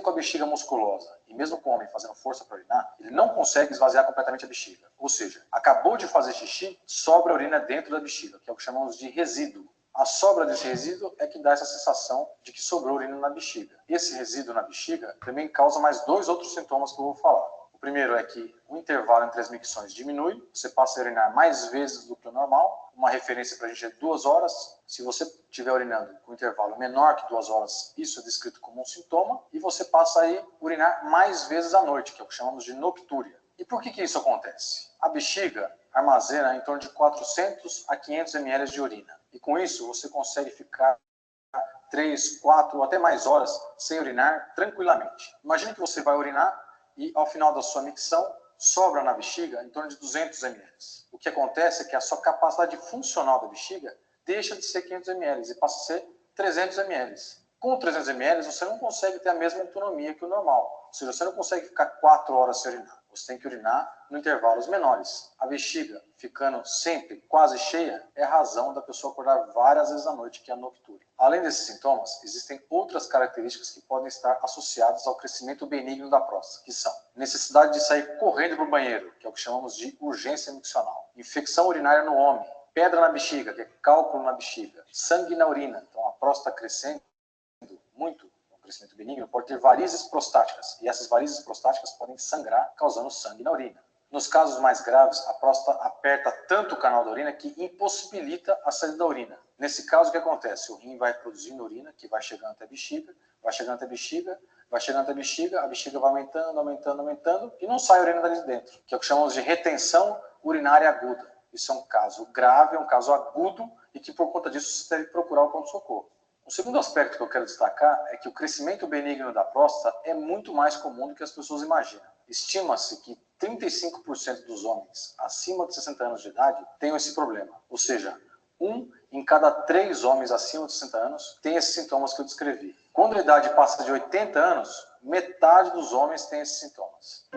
com a bexiga musculosa e mesmo com o homem fazendo força para urinar, ele não consegue esvaziar completamente a bexiga. Ou seja, acabou de fazer xixi, sobra urina dentro da bexiga, que é o que chamamos de resíduo. A sobra desse resíduo é que dá essa sensação de que sobrou urina na bexiga. Esse resíduo na bexiga também causa mais 2 outros sintomas que eu vou falar. O primeiro é que o intervalo entre as micções diminui, você passa a urinar mais vezes do que o normal. Uma referência para a gente é 2 horas. Se você estiver urinando com um intervalo menor que 2 horas, isso é descrito como um sintoma. E você passa a urinar mais vezes à noite, que é o que chamamos de noctúria. E por que isso acontece? A bexiga armazena em torno de 400 a 500 ml de urina. E com isso você consegue ficar 3, 4 ou até mais horas sem urinar tranquilamente. Imagine que você vai urinar e ao final da sua micção, sobra na bexiga em torno de 200 ml. O que acontece é que a sua capacidade funcional da bexiga deixa de ser 500 ml e passa a ser 300 ml. Com 300 ml, você não consegue ter a mesma autonomia que o normal. Ou seja, você não consegue ficar 4 horas sem urinar. Você tem que urinar em intervalos menores. A bexiga ficando sempre quase cheia é a razão da pessoa acordar várias vezes à noite, que é a noctúria. Além desses sintomas, existem outras características que podem estar associadas ao crescimento benigno da próstata, que são necessidade de sair correndo para o banheiro, que é o que chamamos de urgência miccional, infecção urinária no homem, pedra na bexiga, que é cálculo na bexiga, sangue na urina, então a próstata crescendo muito, crescimento benigno, pode ter varizes prostáticas, e essas varizes prostáticas podem sangrar, causando sangue na urina. Nos casos mais graves, a próstata aperta tanto o canal da urina que impossibilita a saída da urina. Nesse caso, o que acontece? O rim vai produzindo urina, que vai chegando até a bexiga, vai chegando até a bexiga, vai chegando até a bexiga vai aumentando, aumentando, aumentando, e não sai a urina dali de dentro, que é o que chamamos de retenção urinária aguda. Isso é um caso grave, é um caso agudo, e que por conta disso você deve procurar o pronto-socorro. O segundo aspecto que eu quero destacar é que o crescimento benigno da próstata é muito mais comum do que as pessoas imaginam. Estima-se que 35% dos homens acima de 60 anos de idade tenham esse problema. Ou seja, 1 em cada 3 homens acima de 60 anos tem esses sintomas que eu descrevi. Quando a idade passa de 80 anos, metade dos homens tem esses sintomas.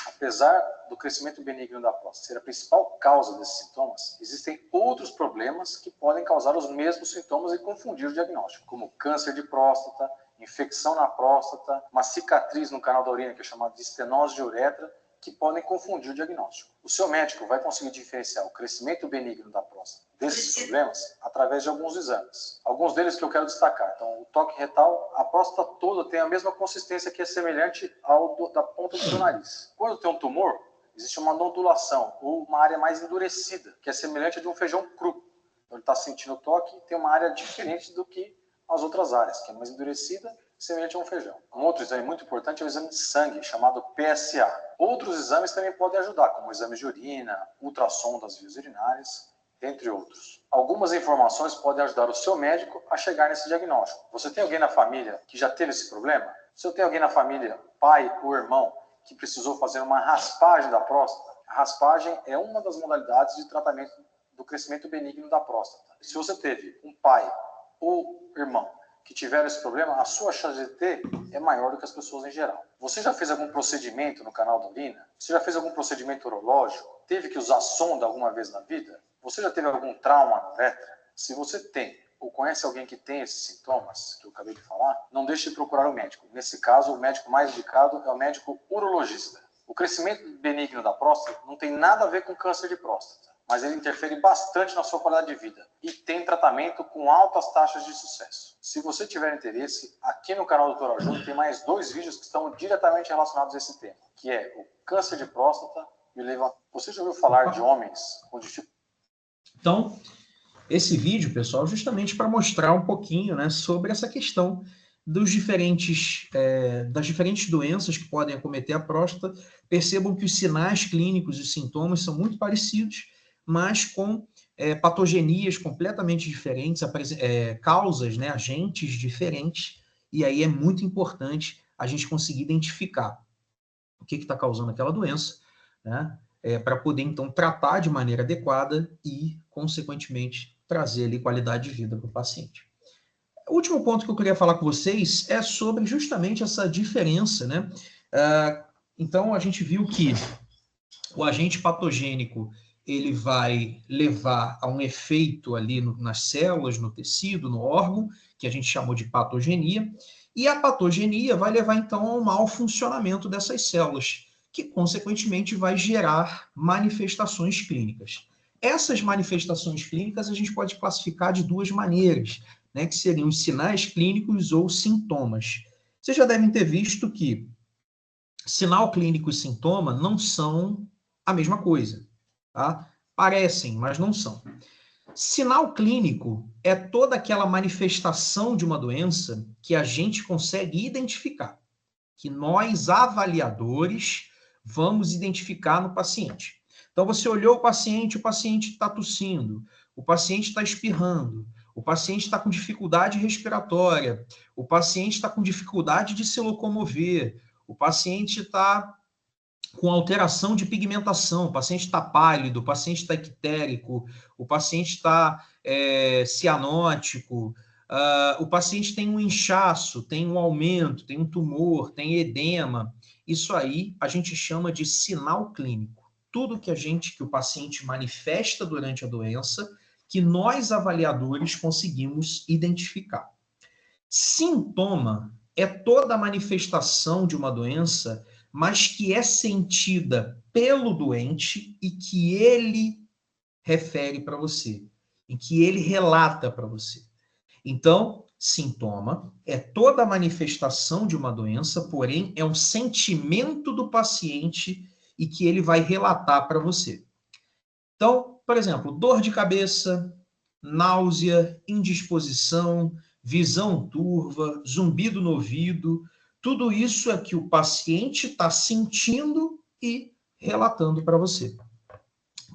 Apesar do crescimento benigno da próstata ser a principal causa desses sintomas, existem outros problemas que podem causar os mesmos sintomas e confundir o diagnóstico, como câncer de próstata, infecção na próstata, uma cicatriz no canal da urina, que é chamada de estenose de uretra, que podem confundir o diagnóstico. O seu médico vai conseguir diferenciar o crescimento benigno da próstata desses problemas através de alguns exames. Alguns deles que eu quero destacar. Então, o toque retal, a próstata toda tem a mesma consistência, que é semelhante ao da ponta do seu nariz. Quando tem um tumor, existe uma nodulação, ou uma área mais endurecida, que é semelhante a de um feijão cru. Então, ele está sentindo o toque e tem uma área diferente do que as outras áreas, que é mais endurecida, semelhante a um feijão. Um outro exame muito importante é o exame de sangue, chamado PSA. Outros exames também podem ajudar, como exames de urina, ultrassom das vias urinárias, entre outros. Algumas informações podem ajudar o seu médico a chegar nesse diagnóstico. Você tem alguém na família que já teve esse problema? Se eu tenho alguém na família, pai ou irmão, que precisou fazer uma raspagem da próstata, a raspagem é uma das modalidades de tratamento do crescimento benigno da próstata. Se você teve um pai ou irmão que tiveram esse problema, a sua chance de ter é maior do que as pessoas em geral. Você já fez algum procedimento no canal da urina? Você já fez algum procedimento urológico? Teve que usar sonda alguma vez na vida? Você já teve algum trauma na uretra? Se você tem ou conhece alguém que tem esses sintomas que eu acabei de falar, não deixe de procurar o médico. Nesse caso, o médico mais indicado é o médico urologista. O crescimento benigno da próstata não tem nada a ver com câncer de próstata, mas ele interfere bastante na sua qualidade de vida e tem tratamento com altas taxas de sucesso. Se você tiver interesse, aqui no canal do Dr. Ajuda tem mais 2 vídeos que estão diretamente relacionados a esse tema, que é o câncer de próstata e o levantamento. Você já ouviu falar de homens com dificuldade? Então, esse vídeo, pessoal, justamente para mostrar um pouquinho, né, sobre essa questão das diferentes doenças que podem acometer a próstata. Percebam que os sinais clínicos e os sintomas são muito parecidos, mas com patogenias completamente diferentes, causas, né, agentes diferentes, e aí é muito importante a gente conseguir identificar o que está causando aquela doença, né, para poder, então, tratar de maneira adequada e, consequentemente, trazer ali qualidade de vida para o paciente. O último ponto que eu queria falar com vocês é sobre justamente essa diferença, né? Então, a gente viu que o agente patogênico ele vai levar a um efeito ali nas células, no tecido, no órgão, que a gente chamou de patogenia, e a patogenia vai levar, então, ao mau funcionamento dessas células, que, consequentemente, vai gerar manifestações clínicas. Essas manifestações clínicas a gente pode classificar de 2 maneiras, né, que seriam os sinais clínicos ou sintomas. Vocês já devem ter visto que sinal clínico e sintoma não são a mesma coisa, tá? Parecem, mas não são. Sinal clínico é toda aquela manifestação de uma doença que a gente consegue identificar, que nós, avaliadores, vamos identificar no paciente. Então, você olhou o paciente está tossindo, o paciente está espirrando, o paciente está com dificuldade respiratória, o paciente está com dificuldade de se locomover, o paciente está com alteração de pigmentação, o paciente está pálido, o paciente está ictérico, o paciente está cianótico, o paciente tem um inchaço, tem um aumento, tem um tumor, tem edema. Isso aí a gente chama de sinal clínico. Tudo que o paciente manifesta durante a doença, que nós avaliadores conseguimos identificar. Sintoma é toda a manifestação de uma doença, mas que é sentida pelo doente e que ele refere para você, e que ele relata para você. Então, sintoma é toda a manifestação de uma doença, porém é um sentimento do paciente e que ele vai relatar para você. Então, por exemplo, dor de cabeça, náusea, indisposição, visão turva, zumbido no ouvido, tudo isso é que o paciente está sentindo e relatando para você.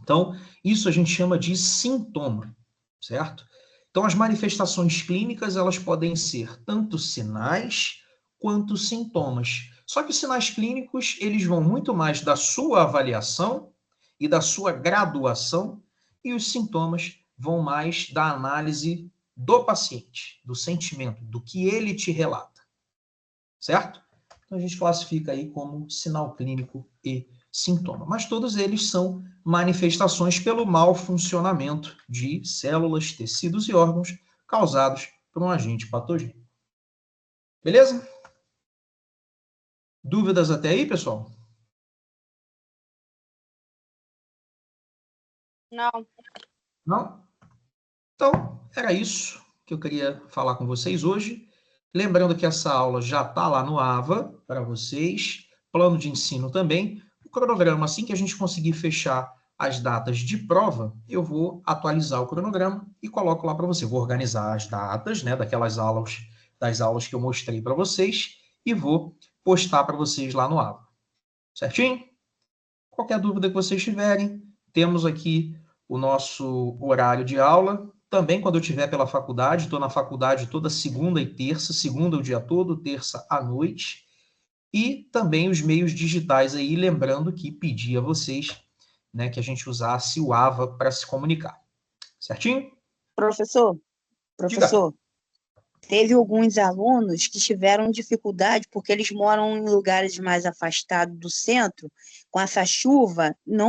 Então, isso a gente chama de sintoma, certo? Então, as manifestações clínicas, elas podem ser tanto sinais quanto sintomas. Só que os sinais clínicos, eles vão muito mais da sua avaliação e da sua graduação, e os sintomas vão mais da análise do paciente, do sentimento, do que ele te relata. Certo? Então, a gente classifica aí como sinal clínico e sintoma. Mas todos eles são manifestações pelo mau funcionamento de células, tecidos e órgãos causados por um agente patogênico. Beleza? Dúvidas até aí, pessoal? Não. Não? Então, era isso que eu queria falar com vocês hoje. Lembrando que essa aula já está lá no AVA para vocês, plano de ensino também. O cronograma, assim que a gente conseguir fechar as datas de prova, eu vou atualizar o cronograma e coloco lá para você. Vou organizar as datas, né, das aulas que eu mostrei para vocês e vou postar para vocês lá no AVA. Certinho? Qualquer dúvida que vocês tiverem, temos aqui o nosso horário de aula. Também quando eu estiver pela faculdade, estou na faculdade toda segunda e terça, segunda o dia todo, terça à noite. E também os meios digitais aí, lembrando que pedi a vocês, né, que a gente usasse o AVA para se comunicar. Certinho? Professor, teve alguns alunos que tiveram dificuldade porque eles moram em lugares mais afastados do centro, com essa chuva, não